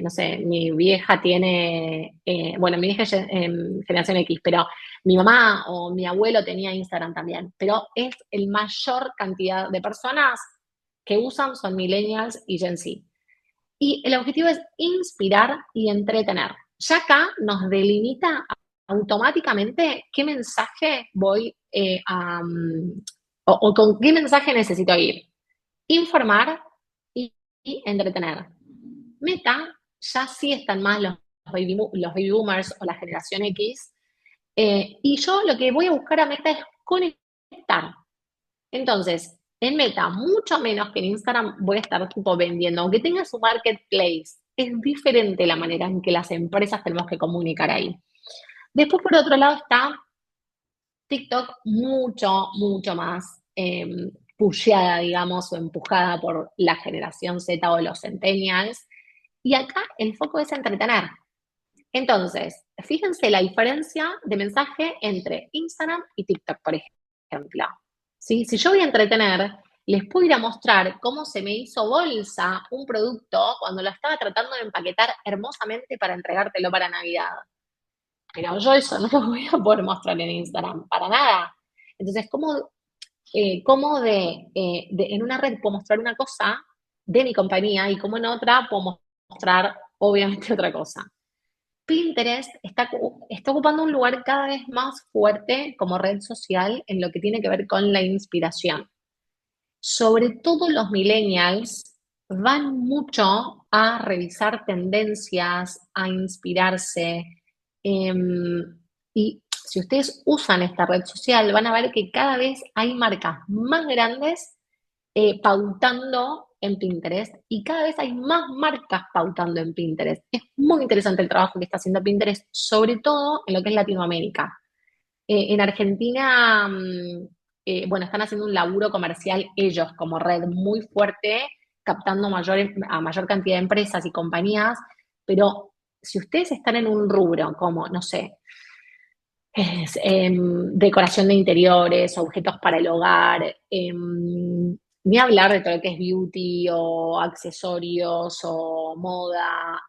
no sé, mi vieja tiene, bueno, mi vieja es generación X, pero mi mamá o mi abuelo tenía Instagram también, pero es el mayor cantidad de personas que usan son millennials y Gen Z. Y el objetivo es inspirar y entretener. Ya acá nos delimita automáticamente qué mensaje voy o con qué mensaje necesito ir. Informar y entretener. Meta, ya sí están más los baby boomers o la generación X, y yo lo que voy a buscar a Meta es conectar. Entonces, en Meta, mucho menos que en Instagram, voy a estar tipo vendiendo, aunque tenga su marketplace. Es diferente la manera en que las empresas tenemos que comunicar ahí. Después, por otro lado, está TikTok mucho más pusheada, digamos, o empujada por la generación Z o los centennials. Y acá el foco es entretener. Entonces, fíjense la diferencia de mensaje entre Instagram y TikTok, por ejemplo. ¿Sí? Si yo voy a entretener, les puedo ir a mostrar cómo se me hizo bolsa un producto cuando lo estaba tratando de empaquetar hermosamente para entregártelo para Navidad. Pero yo eso no lo voy a poder mostrar en Instagram, para nada. Entonces, ¿cómo en una red puedo mostrar una cosa de mi compañía y cómo en otra puedo mostrar, obviamente, otra cosa? Pinterest está ocupando un lugar cada vez más fuerte como red social en lo que tiene que ver con la inspiración. Sobre todo los millennials van mucho a revisar tendencias, a inspirarse. Y si ustedes usan esta red social, van a ver que cada vez hay marcas más grandes pautando en Pinterest y cada vez hay más marcas pautando en Pinterest. Es muy interesante el trabajo que está haciendo Pinterest, sobre todo en lo que es Latinoamérica. En Argentina, bueno, están haciendo un laburo comercial ellos como red muy fuerte, captando a mayor cantidad de empresas y compañías, pero si ustedes están en un rubro como, no sé, decoración de interiores, objetos para el hogar, ni hablar de todo lo que es beauty o accesorios o moda.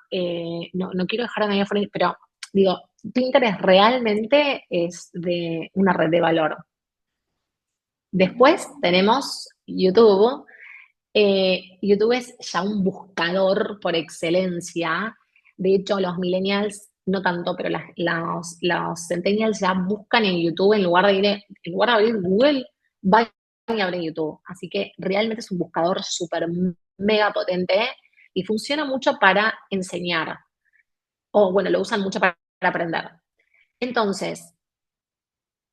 No quiero dejar a nadie afuera, pero digo, Pinterest realmente es de una red de valor. Después tenemos YouTube. YouTube es ya un buscador por excelencia. De hecho, los millennials no tanto, pero los centennials ya buscan en YouTube en lugar de abrir Google, van y abren YouTube. Así que realmente es un buscador súper mega potente y funciona mucho para enseñar. O bueno, lo usan mucho para aprender. Entonces,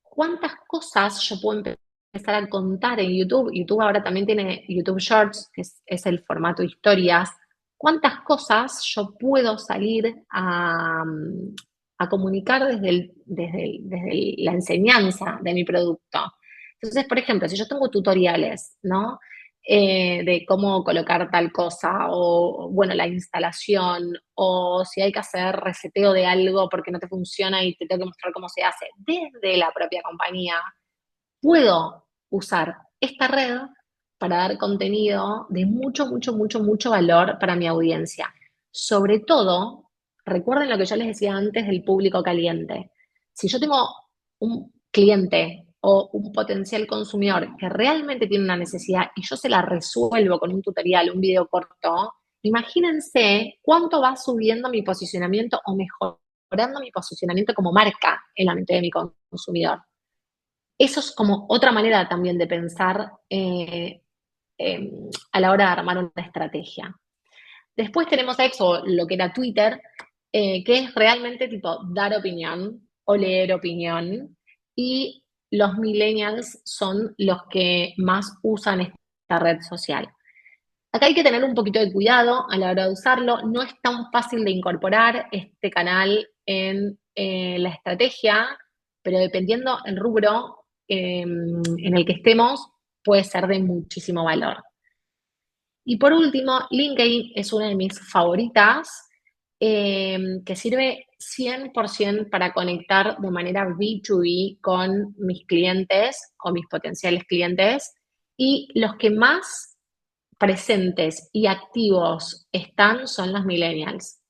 ¿cuántas cosas yo puedo empezar a contar en YouTube? YouTube ahora también tiene YouTube Shorts, que es el formato de historias. ¿Cuántas cosas yo puedo salir a comunicar desde la enseñanza de mi producto? Entonces, por ejemplo, si yo tengo tutoriales, ¿no? De cómo colocar tal cosa, o bueno, la instalación, o si hay que hacer reseteo de algo porque no te funciona y te tengo que mostrar cómo se hace desde la propia compañía, puedo usar esta red para dar contenido de mucho, mucho, mucho, mucho valor para mi audiencia. Sobre todo, recuerden lo que yo les decía antes del público caliente. Si yo tengo un cliente o un potencial consumidor que realmente tiene una necesidad y yo se la resuelvo con un tutorial, un video corto, imagínense cuánto va subiendo mi posicionamiento o mejorando mi posicionamiento como marca en la mente de mi consumidor. Eso es como otra manera también de pensar a la hora de armar una estrategia. Después tenemos X o lo que era Twitter, que es realmente tipo dar opinión o leer opinión. Y los millennials son los que más usan esta red social. Acá hay que tener un poquito de cuidado a la hora de usarlo. No es tan fácil de incorporar este canal en la estrategia, pero dependiendo el rubro en el que estemos, puede ser de muchísimo valor. Y por último, LinkedIn es una de mis favoritas, que sirve 100% para conectar de manera B2B con mis clientes o mis potenciales clientes. Y los que más presentes y activos están son los millennials.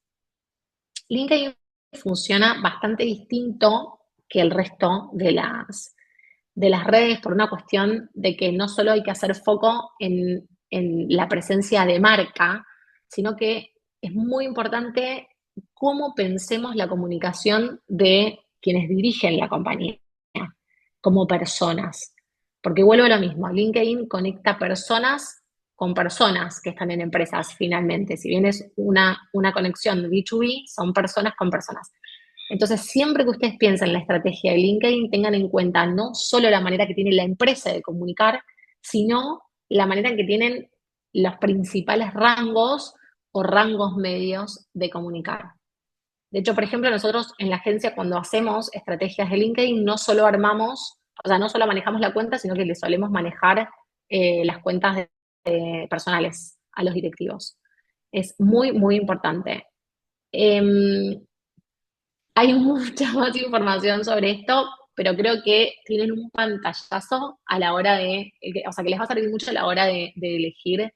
LinkedIn funciona bastante distinto que el resto de las redes por una cuestión de que no solo hay que hacer foco en la presencia de marca, sino que es muy importante cómo pensemos la comunicación de quienes dirigen la compañía como personas. Porque vuelvo a lo mismo, LinkedIn conecta personas con personas que están en empresas finalmente. Si bien es una conexión B2B, son personas con personas. Entonces, siempre que ustedes piensen en la estrategia de LinkedIn, tengan en cuenta no solo la manera que tiene la empresa de comunicar, sino la manera en que tienen los principales rangos o rangos medios de comunicar. De hecho, por ejemplo, nosotros en la agencia cuando hacemos estrategias de LinkedIn no solo armamos, o sea, no solo manejamos la cuenta, sino que le solemos manejar las cuentas personales a los directivos. Es muy, muy importante. Hay mucha más información sobre esto, pero creo que tienen un pantallazo a la hora de, o sea, que les va a servir mucho a la hora de elegir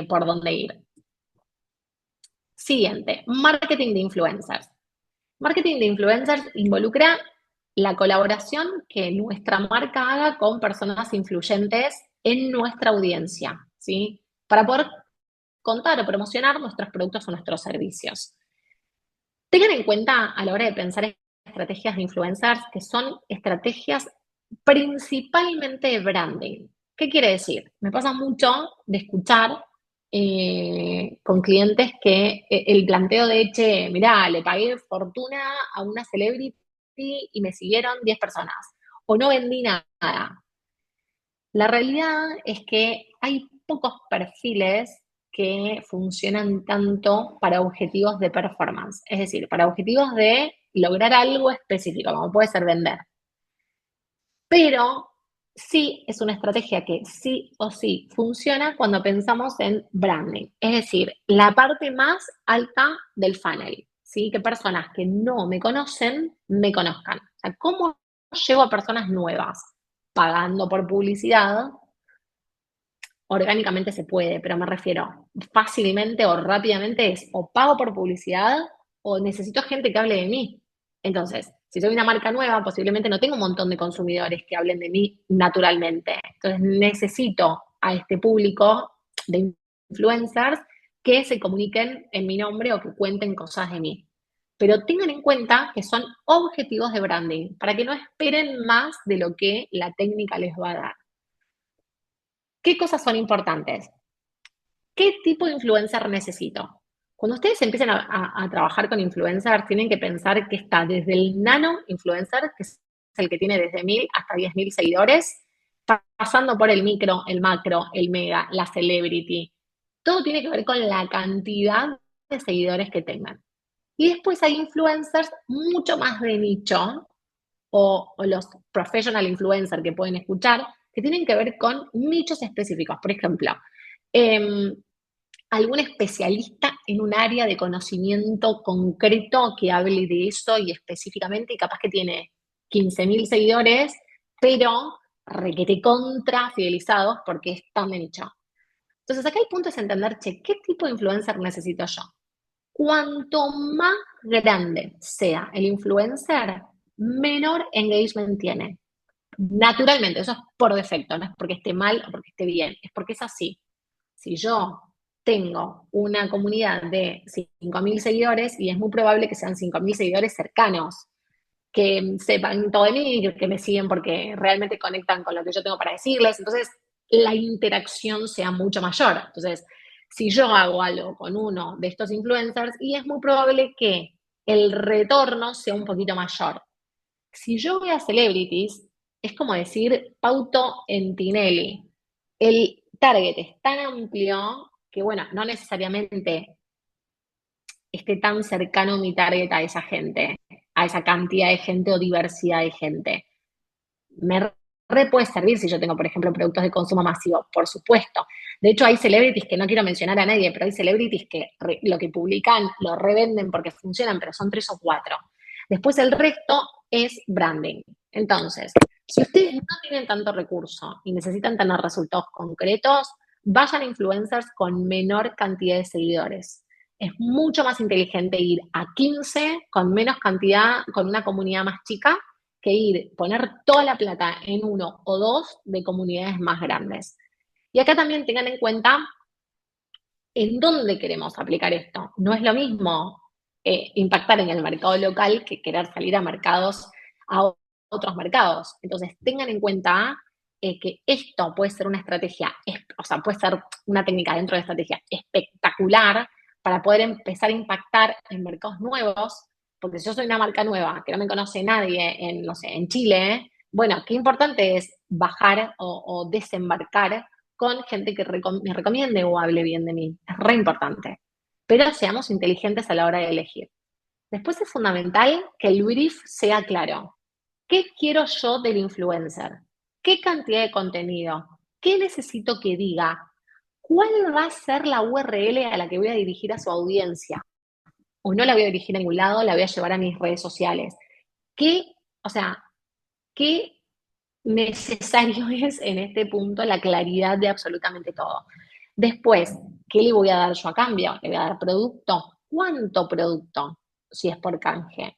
por dónde ir. Siguiente, marketing de influencers. Marketing de influencers involucra la colaboración que nuestra marca haga con personas influyentes en nuestra audiencia, ¿sí? Para poder contar o promocionar nuestros productos o nuestros servicios. Tengan en cuenta a la hora de pensar en estrategias de influencers que son estrategias principalmente de branding. ¿Qué quiere decir? Me pasa mucho de escuchar con clientes que el planteo de, che, mirá, le pagué fortuna a una celebrity y me siguieron 10 personas, o no vendí nada. La realidad es que hay pocos perfiles que funcionan tanto para objetivos de performance, es decir, para objetivos de lograr algo específico, como puede ser vender. Pero sí es una estrategia que sí o sí funciona cuando pensamos en branding, es decir, la parte más alta del funnel, ¿sí? Que personas que no me conocen me conozcan. O sea, ¿cómo llego a personas nuevas? Pagando por publicidad. Orgánicamente se puede, pero me refiero fácilmente o rápidamente es o pago por publicidad o necesito gente que hable de mí. Entonces, si soy una marca nueva, posiblemente no tengo un montón de consumidores que hablen de mí naturalmente. Entonces, necesito a este público de influencers que se comuniquen en mi nombre o que cuenten cosas de mí. Pero tengan en cuenta que son objetivos de branding, para que no esperen más de lo que la técnica les va a dar. ¿Qué cosas son importantes? ¿Qué tipo de influencer necesito? Cuando ustedes empiecen a trabajar con influencers, tienen que pensar que está desde el nano influencer, que es el que tiene desde 1000 hasta 10.000 seguidores, pasando por el micro, el macro, el mega, la celebrity. Todo tiene que ver con la cantidad de seguidores que tengan. Y después hay influencers mucho más de nicho, o los professional influencers que pueden escuchar, que tienen que ver con nichos específicos. Por ejemplo, eh, algún especialista en un área de conocimiento concreto que hable de eso y específicamente, y capaz que tiene 15.000 seguidores, pero requete contra fidelizados porque es tan de nicho. Entonces, acá el punto es entender, che, ¿qué tipo de influencer necesito yo? Cuanto más grande sea el influencer, menor engagement tiene. Naturalmente, eso es por defecto, no es porque esté mal o porque esté bien, es porque es así. Si yo tengo una comunidad de 5.000 seguidores, y es muy probable que sean 5.000 seguidores cercanos, que sepan todo de mí, que me siguen porque realmente conectan con lo que yo tengo para decirles, entonces la interacción sea mucho mayor. Entonces, si yo hago algo con uno de estos influencers, y es muy probable que el retorno sea un poquito mayor. Si yo voy a celebrities, es como decir Pauto en Tinelli. El target es tan amplio que, bueno, no necesariamente esté tan cercano mi target a esa gente, a esa cantidad de gente o diversidad de gente. Me puede servir si yo tengo, por ejemplo, productos de consumo masivo, por supuesto. De hecho, hay celebrities que no quiero mencionar a nadie, pero hay celebrities que lo que publican lo revenden porque funcionan, pero son 3 o 4. Después el resto es branding. Entonces, si ustedes no tienen tanto recurso y necesitan tener resultados concretos, vayan a influencers con menor cantidad de seguidores. Es mucho más inteligente ir a 15 con menos cantidad, con una comunidad más chica, que ir, poner toda la plata en 1 o 2 de comunidades más grandes. Y acá también tengan en cuenta en dónde queremos aplicar esto. No es lo mismo impactar en el mercado local que querer salir a mercados, a otros mercados. Entonces, tengan en cuenta que esto puede ser una estrategia, o sea, puede ser una técnica dentro de estrategia espectacular para poder empezar a impactar en mercados nuevos, porque si yo soy una marca nueva, que no me conoce nadie en, no sé, en Chile, bueno, qué importante es bajar o desembarcar con gente que me recomiende o hable bien de mí. Es re importante. Pero seamos inteligentes a la hora de elegir. Después es fundamental que el brief sea claro. ¿Qué quiero yo del influencer? ¿Qué cantidad de contenido? ¿Qué necesito que diga? ¿Cuál va a ser la URL a la que voy a dirigir a su audiencia? o no la voy a dirigir a ningún lado, la voy a llevar a mis redes sociales. ¿Qué, o sea, qué necesario es en este punto la claridad de absolutamente todo? Después, ¿qué le voy a dar yo a cambio? ¿Le voy a dar producto? ¿Cuánto producto? Si es por canje.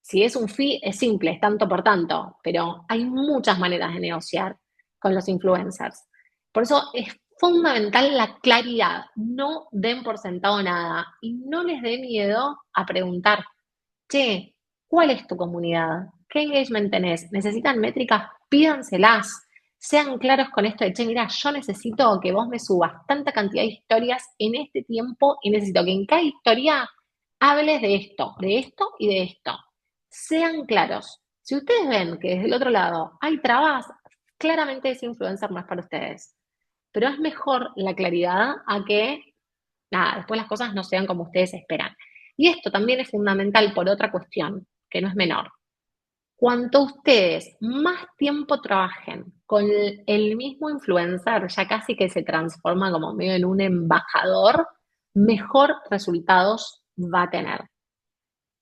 Si es un fee, es simple, es tanto por tanto, pero hay muchas maneras de negociar con los influencers. Por eso es fundamental la claridad. No den por sentado nada y no les dé miedo a preguntar, che, ¿cuál es tu comunidad? ¿Qué engagement tenés? ¿Necesitan métricas? Pídanselas. Sean claros con esto de, che, mira, yo necesito que vos me subas tanta cantidad de historias en este tiempo y necesito que en cada historia hables de esto y de esto. Sean claros. Si ustedes ven que desde el otro lado hay trabas, claramente ese influencer no es para ustedes. Pero es mejor la claridad a que, nada, después las cosas no sean como ustedes esperan. Y esto también es fundamental por otra cuestión, que no es menor. Cuanto ustedes más tiempo trabajen con el mismo influencer, ya casi que se transforma como medio en un embajador, mejor resultados va a tener.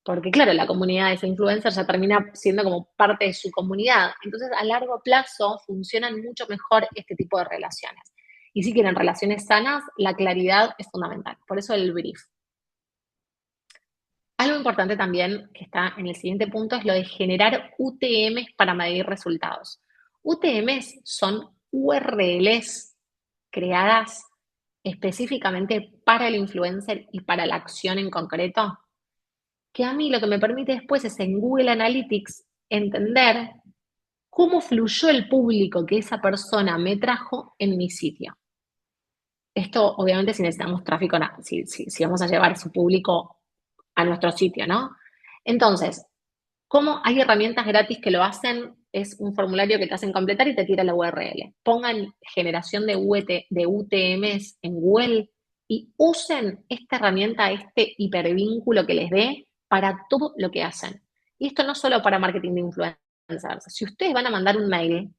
Porque claro, la comunidad de ese influencer ya termina siendo como parte de su comunidad. Entonces, a largo plazo funcionan mucho mejor este tipo de relaciones. Y si quieren relaciones sanas, la claridad es fundamental. Por eso el brief. Algo importante también que está en el siguiente punto es lo de generar UTMs para medir resultados. UTMs son URLs creadas específicamente para el influencer y para la acción en concreto, que a mí lo que me permite después es en Google Analytics entender cómo fluyó el público que esa persona me trajo en mi sitio. Esto, obviamente, si necesitamos tráfico, si vamos a llevar su público a nuestro sitio, ¿no? Entonces, ¿cómo hay herramientas gratis que lo hacen? Es un formulario que te hacen completar y te tira la URL. Pongan generación de UTMs en Google y usen esta herramienta, este hipervínculo que les dé para todo lo que hacen. Y esto no solo para marketing de influencers. Si ustedes van a mandar un mail,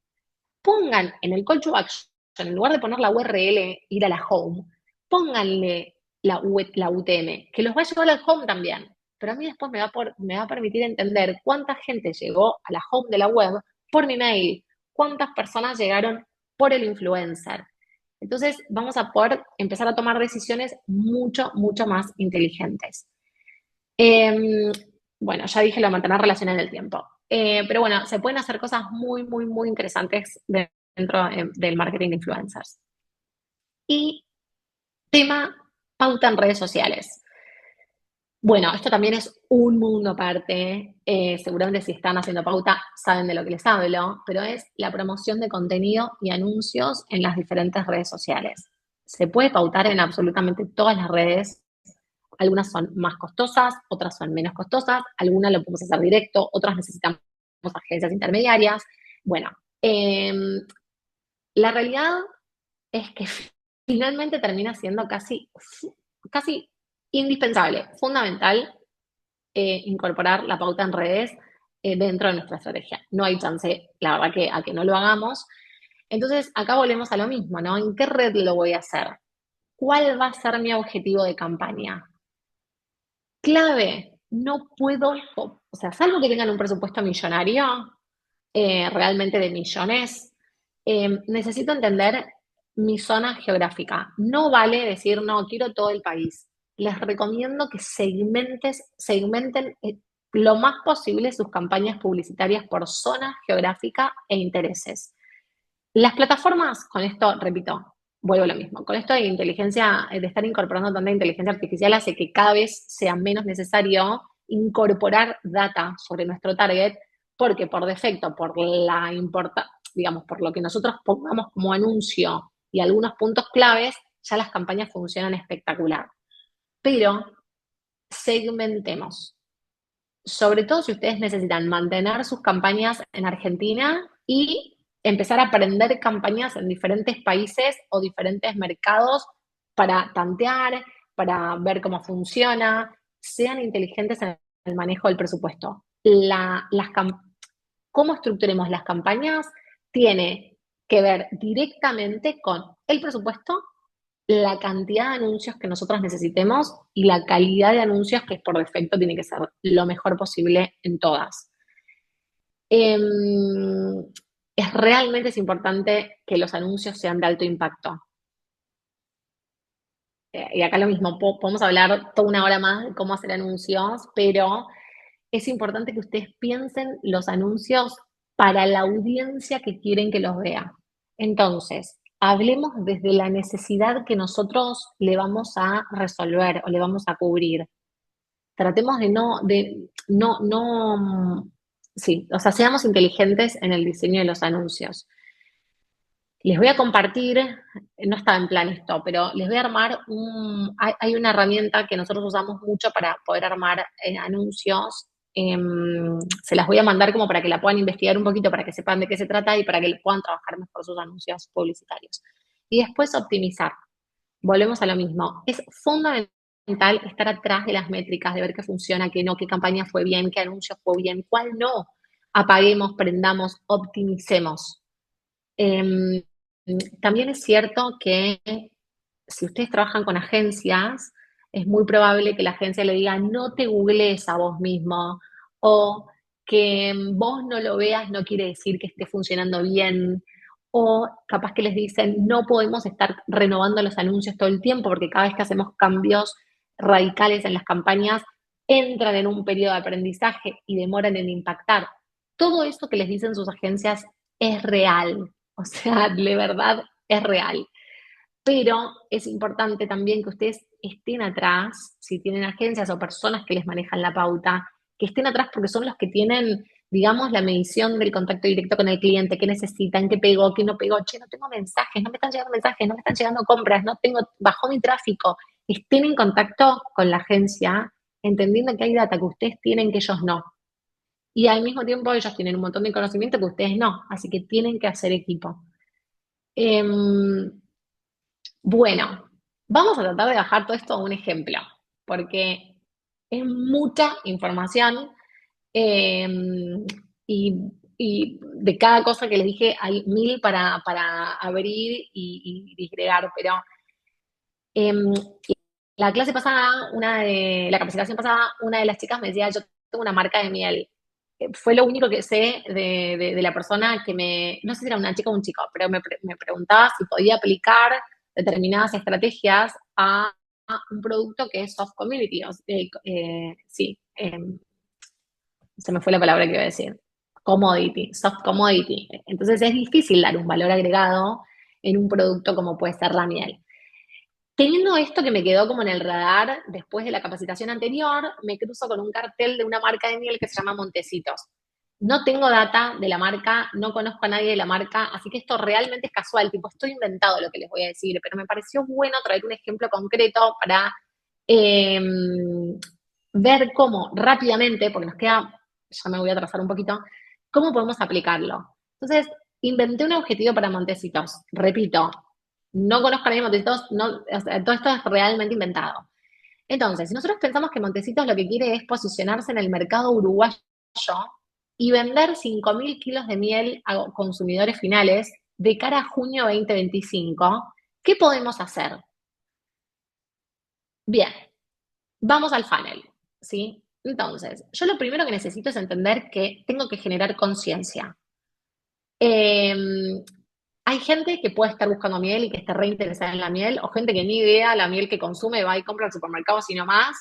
pongan en el call to action, en lugar de poner la URL, ir a la home, pónganle la UTM, que los va a llevar al home también. Pero a mí después me va a permitir entender cuánta gente llegó a la home de la web por mi mail, cuántas personas llegaron por el influencer. Entonces vamos a poder empezar a tomar decisiones mucho, mucho más inteligentes. Eh, bueno, ya dije lo de mantener relaciones en el tiempo. Pero bueno, se pueden hacer cosas muy, muy, muy interesantes dentro del marketing de influencers. Y tema pauta en redes sociales. Bueno, esto también es un mundo aparte. Seguramente si están haciendo pauta saben de lo que les hablo, pero es la promoción de contenido y anuncios en las diferentes redes sociales. Se puede pautar en absolutamente todas las redes. Algunas son más costosas, otras son menos costosas, algunas lo podemos hacer directo, otras necesitamos agencias intermediarias. Bueno, la realidad es que finalmente termina siendo casi indispensable, fundamental, incorporar la pauta en redes dentro de nuestra estrategia. No hay chance, la verdad, a que no lo hagamos. Entonces, acá volvemos a lo mismo, ¿no? ¿En qué red lo voy a hacer? ¿Cuál va a ser mi objetivo de campaña? Clave, no puedo, o sea, salvo que tengan un presupuesto millonario, realmente de millones, necesito entender mi zona geográfica. No vale decir, no, quiero todo el país. Les recomiendo que segmenten lo más posible sus campañas publicitarias por zona geográfica e intereses. Las plataformas, con esto, repito, vuelvo a lo mismo, con esto de inteligencia, de estar incorporando tanta inteligencia artificial hace que cada vez sea menos necesario incorporar data sobre nuestro target, porque por defecto, digamos, por lo que nosotros pongamos como anuncio y algunos puntos claves, ya las campañas funcionan espectacular. Pero segmentemos. Sobre todo si ustedes necesitan mantener sus campañas en Argentina y empezar a aprender campañas en diferentes países o diferentes mercados para tantear, para ver cómo funciona, sean inteligentes en el manejo del presupuesto. Cómo estructuremos las campañas tiene que ver directamente con el presupuesto, la cantidad de anuncios que nosotros necesitemos y la calidad de anuncios que por defecto tiene que ser lo mejor posible en todas. Es realmente importante que los anuncios sean de alto impacto. Y acá lo mismo, podemos hablar toda una hora más de cómo hacer anuncios, pero es importante que ustedes piensen los anuncios para la audiencia que quieren que los vea. Entonces, hablemos desde la necesidad que nosotros le vamos a resolver o le vamos a cubrir. Tratemos sí, o sea, seamos inteligentes en el diseño de los anuncios. Les voy a compartir, no estaba en plan esto, pero les voy a armar hay una herramienta que nosotros usamos mucho para poder armar anuncios. Se las voy a mandar como para que la puedan investigar un poquito, para que sepan de qué se trata y para que puedan trabajar mejor sus anuncios publicitarios. Y después optimizar. Volvemos a lo mismo. Es fundamental estar atrás de las métricas, de ver qué funciona, qué no, qué campaña fue bien, qué anuncio fue bien, cuál no. Apaguemos, prendamos, optimicemos. Eh, También es cierto que si ustedes trabajan con agencias, es muy probable que la agencia le diga no te googlees a vos mismo o que vos no lo veas no quiere decir que esté funcionando bien o capaz que les dicen no podemos estar renovando los anuncios todo el tiempo porque cada vez que hacemos cambios radicales en las campañas entran en un periodo de aprendizaje y demoran en impactar. Todo eso que les dicen sus agencias es real, o sea, de verdad es real. Pero es importante también que ustedes estén atrás, si tienen agencias o personas que les manejan la pauta, que estén atrás porque son los que tienen, digamos, la medición del contacto directo con el cliente, qué necesitan, qué pegó, qué no pegó, che, no tengo mensajes, no me están llegando mensajes, no me están llegando compras, no tengo, bajó mi tráfico. Estén en contacto con la agencia, entendiendo que hay data que ustedes tienen que ellos no. Y al mismo tiempo ellos tienen un montón de conocimiento que ustedes no, así que tienen que hacer equipo. Eh, bueno, vamos a tratar de bajar todo esto a un ejemplo, porque es mucha información eh, y, y de cada cosa que les dije hay mil para abrir y disgregar, pero eh, la clase pasada, la capacitación pasada, una de las chicas me decía, yo tengo una marca de miel. Fue lo único que sé de la persona que no sé si era una chica o un chico, pero me preguntaba si podía aplicar determinadas estrategias a un producto que es soft community. Sí, se me fue la palabra que iba a decir. Commodity, soft commodity. Entonces es difícil dar un valor agregado en un producto como puede ser la miel. Teniendo esto que me quedó como en el radar después de la capacitación anterior, me cruzo con un cartel de una marca de miel que se llama Montecitos. No tengo data de la marca, no conozco a nadie de la marca, así que esto realmente es casual, tipo, estoy inventado lo que les voy a decir, pero me pareció bueno traer un ejemplo concreto para eh, ver cómo rápidamente, porque nos queda, ya me voy a atrasar un poquito, cómo podemos aplicarlo. Entonces, inventé un objetivo para Montecitos. Repito, no conozco a nadie de Montecitos, no, o sea, todo esto es realmente inventado. Entonces, si nosotros pensamos que Montecitos lo que quiere es posicionarse en el mercado uruguayo y vender 5.000 kilos de miel a consumidores finales de cara a junio 2025, ¿qué podemos hacer? Bien, vamos al funnel, ¿sí? Entonces, yo lo primero que necesito es entender que tengo que generar conciencia. Eh, Hay gente que puede estar buscando miel y que esté reinteresada en la miel, o gente que ni idea la miel que consume, va y compra al supermercado sino más,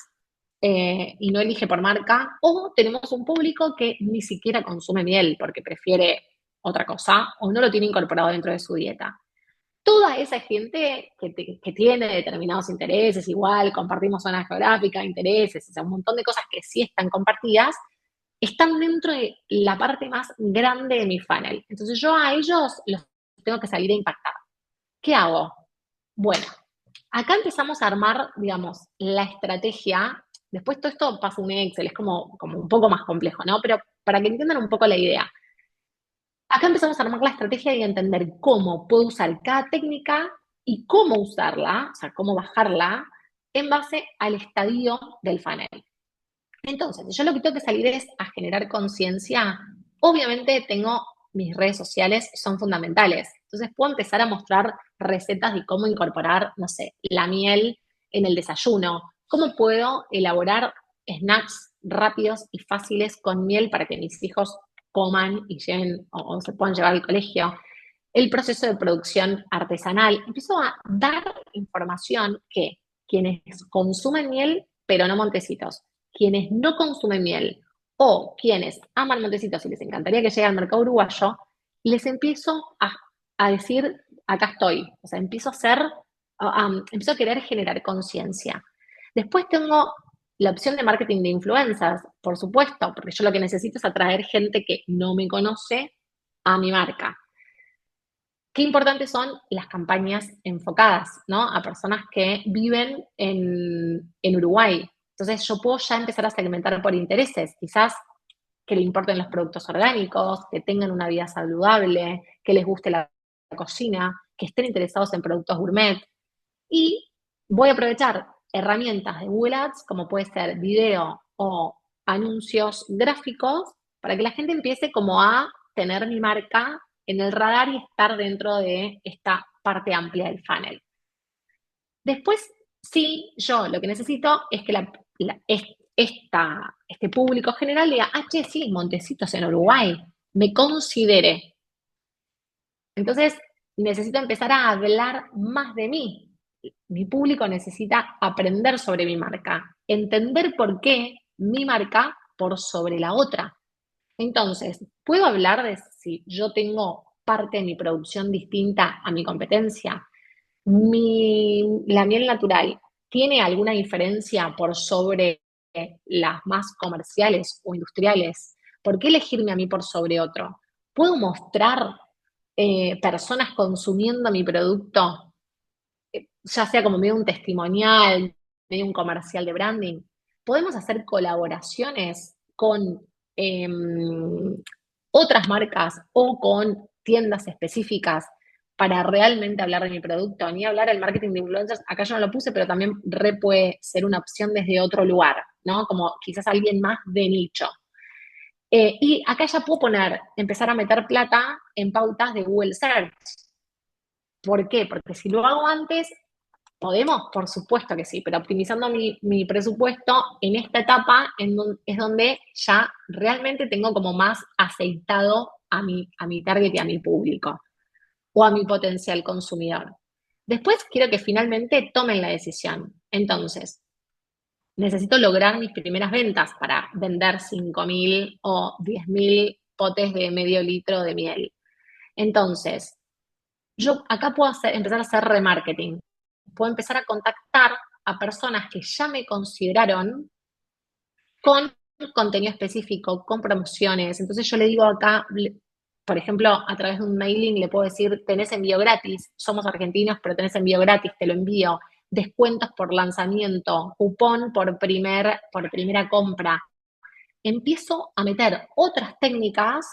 y no elige por marca, o tenemos un público que ni siquiera consume miel porque prefiere otra cosa o no lo tiene incorporado dentro de su dieta. Toda esa gente que tiene determinados intereses, igual, compartimos zona geográfica, intereses, o sea, un montón de cosas que sí están compartidas, están dentro de la parte más grande de mi funnel. Entonces yo a ellos los tengo que salir a impactar. ¿Qué hago? Bueno, acá empezamos a armar, digamos, la estrategia. Después todo esto pasa un Excel, es como un poco más complejo, ¿no? Pero para que entiendan un poco la idea. Acá empezamos a armar la estrategia y a entender cómo puedo usar cada técnica y cómo usarla, o sea, cómo bajarla, en base al estadio del funnel. Entonces, si yo lo que tengo que salir es a generar conciencia, obviamente tengo mis redes sociales, son fundamentales. Entonces puedo empezar a mostrar recetas de cómo incorporar, no sé, la miel en el desayuno, cómo puedo elaborar snacks rápidos y fáciles con miel para que mis hijos coman y lleven o se puedan llevar al colegio, el proceso de producción artesanal. Empiezo a dar información que quienes consumen miel, pero no Montecitos, quienes no consumen miel o quienes aman Montecitos y les encantaría que llegue al mercado uruguayo, les empiezo a decir, acá estoy. O sea, empiezo a querer generar conciencia. Después tengo la opción de marketing de influencers, por supuesto, porque yo lo que necesito es atraer gente que no me conoce a mi marca. Qué importantes son las campañas enfocadas, ¿no? A personas que viven en Uruguay. Entonces yo puedo ya empezar a segmentar por intereses, quizás que le importen los productos orgánicos, que tengan una vida saludable, que les guste la cocina, que estén interesados en productos gourmet. Y voy a aprovechar herramientas de Google Ads, como puede ser video o anuncios gráficos, para que la gente empiece como a tener mi marca en el radar y estar dentro de esta parte amplia del funnel. Después, sí, yo lo que necesito es que este público general diga, che, sí, Montecitos en Uruguay, me considere. Entonces, necesito empezar a hablar más de mí. Mi público necesita aprender sobre mi marca, entender por qué mi marca por sobre la otra. Entonces, ¿puedo hablar de si yo tengo parte de mi producción distinta a mi competencia? La miel natural tiene alguna diferencia por sobre las más comerciales o industriales? ¿Por qué elegirme a mí por sobre otro? ¿Puedo mostrar personas consumiendo mi producto, ya sea como medio un testimonial, medio un comercial de branding? ¿Podemos hacer colaboraciones con eh, otras marcas o con tiendas específicas para realmente hablar de mi producto? Ni hablar del marketing de influencers, acá yo no lo puse, pero también puede ser una opción desde otro lugar, ¿no? Como quizás alguien más de nicho. Y acá ya puedo empezar a meter plata en pautas de Google Search. ¿Por qué? Porque si lo hago antes, ¿podemos? Por supuesto que sí, pero optimizando mi presupuesto en esta etapa es donde ya realmente tengo como más aceitado a mi target y a mi público o a mi potencial consumidor. Después quiero que finalmente tomen la decisión. Entonces, necesito lograr mis primeras ventas para vender 5.000 o 10.000 potes de medio litro de miel. Entonces, yo acá puedo empezar a hacer remarketing. Puedo empezar a contactar a personas que ya me consideraron con contenido específico, con promociones. Entonces yo le digo acá, por ejemplo, a través de un mailing le puedo decir, tenés envío gratis, somos argentinos, pero tenés envío gratis, te lo envío, descuentos por lanzamiento, cupón por primera compra. Empiezo a meter otras técnicas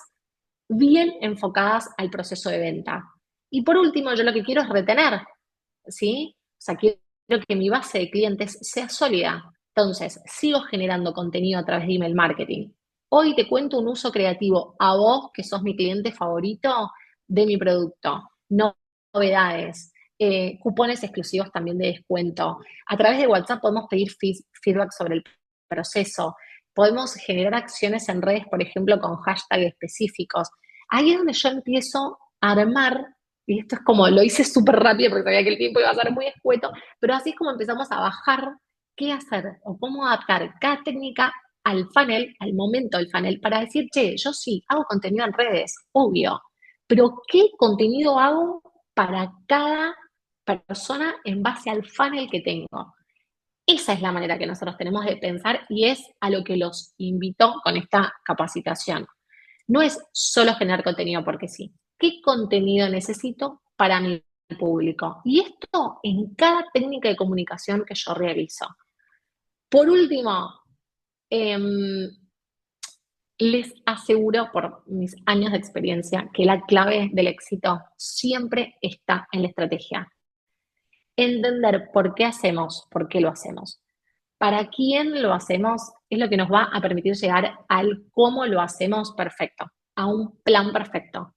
bien enfocadas al proceso de venta. Y por último, yo lo que quiero es retener, ¿sí? O sea, quiero que mi base de clientes sea sólida. Entonces, sigo generando contenido a través de email marketing. Hoy te cuento un uso creativo a vos, que sos mi cliente favorito, de mi producto. Novedades, cupones exclusivos también de descuento. A través de WhatsApp podemos pedir feedback sobre el proceso. Podemos generar acciones en redes, por ejemplo, con hashtags específicos. Ahí es donde yo empiezo a armar, y esto es como, lo hice súper rápido porque sabía que el tiempo iba a ser muy escueto, pero así es como empezamos a bajar qué hacer o cómo adaptar cada técnica al funnel, al momento del funnel, para decir, che, yo sí, hago contenido en redes, obvio, pero ¿qué contenido hago para cada persona en base al funnel que tengo? Esa es la manera que nosotros tenemos de pensar y es a lo que los invito con esta capacitación. No es solo generar contenido porque sí. ¿Qué contenido necesito para mi público? Y esto en cada técnica de comunicación que yo realizo. Por último, eh, les aseguro por mis años de experiencia que la clave del éxito siempre está en la estrategia. Entender por qué hacemos, por qué lo hacemos. Para quién lo hacemos es lo que nos va a permitir llegar al cómo lo hacemos perfecto, a un plan perfecto.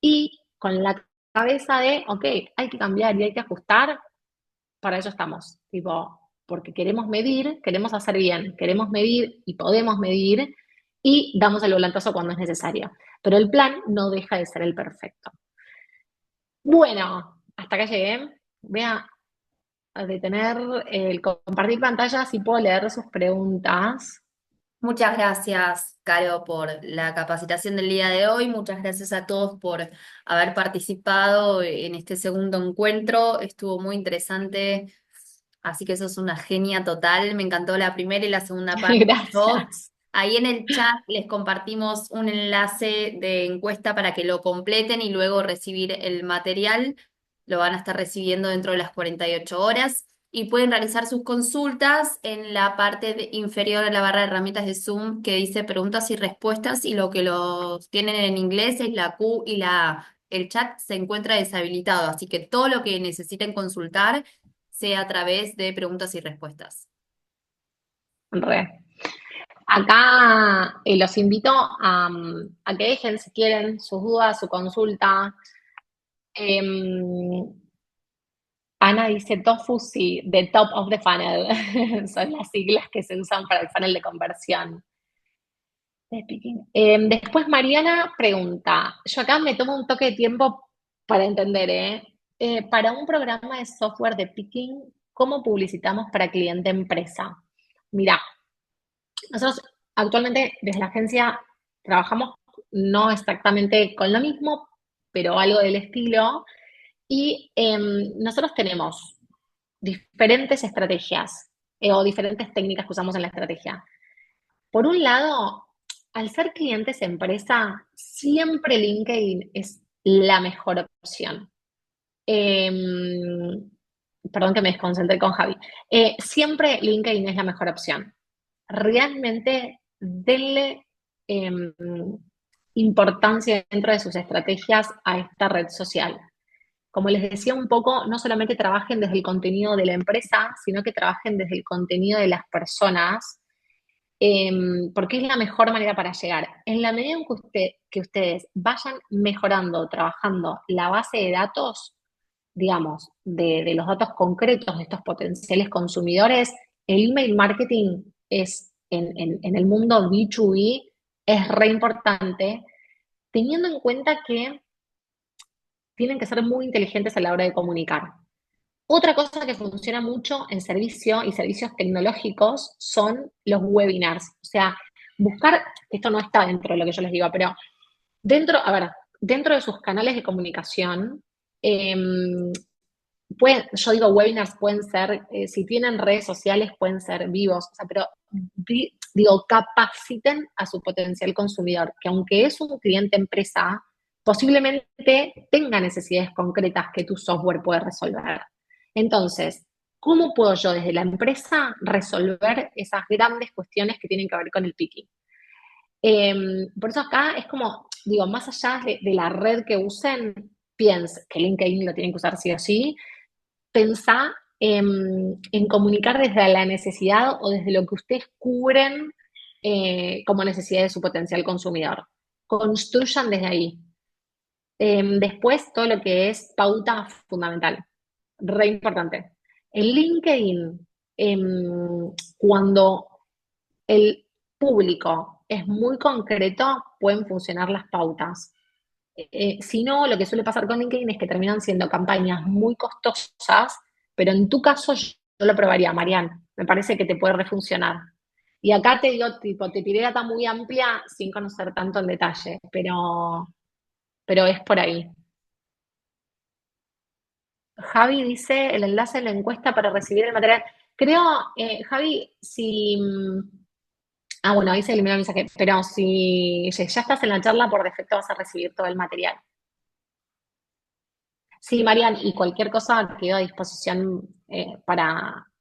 Y con la cabeza de, ok, hay que cambiar y hay que ajustar, para eso estamos. Tipo, porque queremos medir, queremos hacer bien, queremos medir y podemos medir y damos el volantazo cuando es necesario. Pero el plan no deja de ser el perfecto. Bueno, hasta acá llegué. Voy a detener el compartir pantalla si puedo leer sus preguntas. Muchas gracias, Caro, por la capacitación del día de hoy. Muchas gracias a todos por haber participado en este segundo encuentro. Estuvo muy interesante, así que sos una genia total. Me encantó la primera y la segunda parte de dos. Gracias. Ahí en el chat les compartimos un enlace de encuesta para que lo completen y luego recibir el material. Lo van a estar recibiendo dentro de las 48 horas y pueden realizar sus consultas en la parte inferior de la barra de herramientas de Zoom que dice preguntas y respuestas y lo que los tienen en inglés es la Q y la A. El chat se encuentra deshabilitado, así que todo lo que necesiten consultar sea a través de preguntas y respuestas. Re. Acá los invito a que dejen, si quieren, sus dudas, su consulta. Eh, Ana dice tofu, sí, the top of the funnel. Son las siglas que se usan para el funnel de conversión. Después Mariana pregunta, yo acá me tomo un toque de tiempo para entender, ¿eh? Para un programa de software de picking, ¿cómo publicitamos para cliente empresa? Mira, nosotros actualmente desde la agencia trabajamos no exactamente con lo mismo, pero algo del estilo. Y nosotros tenemos diferentes estrategias o diferentes técnicas que usamos en la estrategia. Por un lado, al ser clientes empresa, siempre LinkedIn es la mejor opción. Eh, Perdón que me desconcentré con Javi. Siempre LinkedIn es la mejor opción. Realmente denle eh, importancia dentro de sus estrategias a esta red social. Como les decía un poco, no solamente trabajen desde el contenido de la empresa, sino que trabajen desde el contenido de las personas, porque es la mejor manera para llegar. En la medida en que ustedes vayan mejorando, trabajando la base de datos, digamos, de los datos concretos de estos potenciales consumidores, el email marketing es en el mundo B2B es re importante, teniendo en cuenta que tienen que ser muy inteligentes a la hora de comunicar. Otra cosa que funciona mucho en servicio y servicios tecnológicos son los webinars. O sea, buscar, esto no está dentro de lo que yo les digo, pero dentro de sus canales de comunicación, eh, yo digo webinars pueden ser, si tienen redes sociales, pueden ser vivos, o sea, pero digo, capaciten a su potencial consumidor, que aunque es un cliente empresa, posiblemente tenga necesidades concretas que tu software puede resolver. Entonces, ¿cómo puedo yo desde la empresa resolver esas grandes cuestiones que tienen que ver con el picking? Por eso acá es como, digo, más allá de la red que usen, piensen que LinkedIn lo tienen que usar sí o sí, pensá en comunicar desde la necesidad o desde lo que ustedes cubren como necesidad de su potencial consumidor. Construyan desde ahí. Después, todo lo que es pauta fundamental, re importante. En LinkedIn, cuando el público es muy concreto, pueden funcionar las pautas. Si no, lo que suele pasar con LinkedIn es que terminan siendo campañas muy costosas, pero en tu caso yo lo probaría, Marian. Me parece que te puede refuncionar. Y acá te digo, tipo, te tiré data muy amplia sin conocer tanto en detalle, pero es por ahí. Javi dice el enlace de la encuesta para recibir el material. Creo, Javi, si... bueno, ahí se eliminó el mensaje, pero si ya estás en la charla, por defecto vas a recibir todo el material. Sí, Marian, y cualquier cosa quedo a disposición para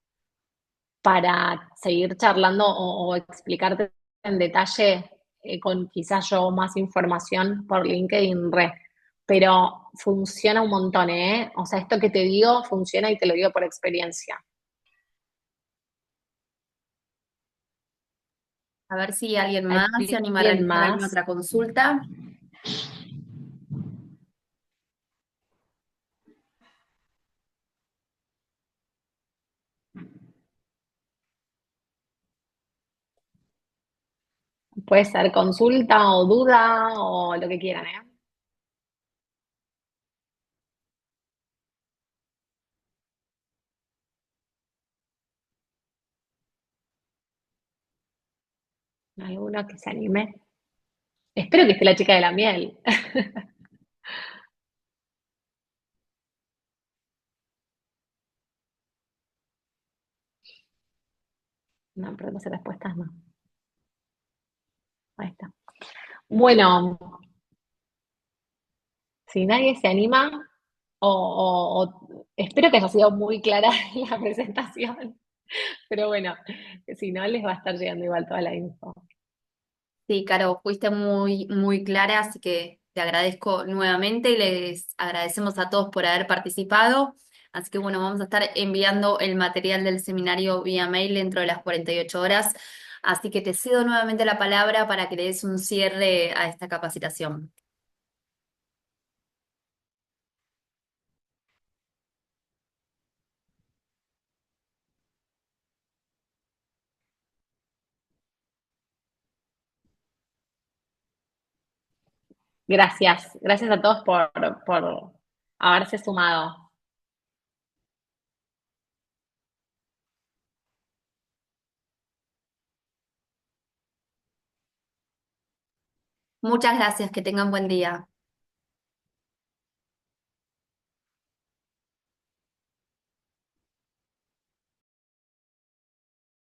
seguir charlando o explicarte en detalle con quizás yo más información por LinkedIn Red. Pero funciona un montón, ¿eh? O sea, esto que te digo funciona y te lo digo por experiencia. A ver si alguien más se anima a ¿Alguien realizar alguna más? otra consulta. Puede ser consulta o duda o lo que quieran, ¿eh? ¿Alguno que se anime? Espero que esté la chica de la miel. No, preguntas y respuestas no. Ahí está. Bueno, si nadie se anima, espero que haya sido muy clara la presentación, pero bueno, si no, les va a estar llegando igual toda la info. Sí, Caro, fuiste muy, muy clara, así que te agradezco nuevamente y les agradecemos a todos por haber participado. Así que bueno, vamos a estar enviando el material del seminario vía mail dentro de las 48 horas. Así que te cedo nuevamente la palabra para que le des un cierre a esta capacitación. Gracias, gracias a todos por haberse sumado. Muchas gracias, que tengan buen día.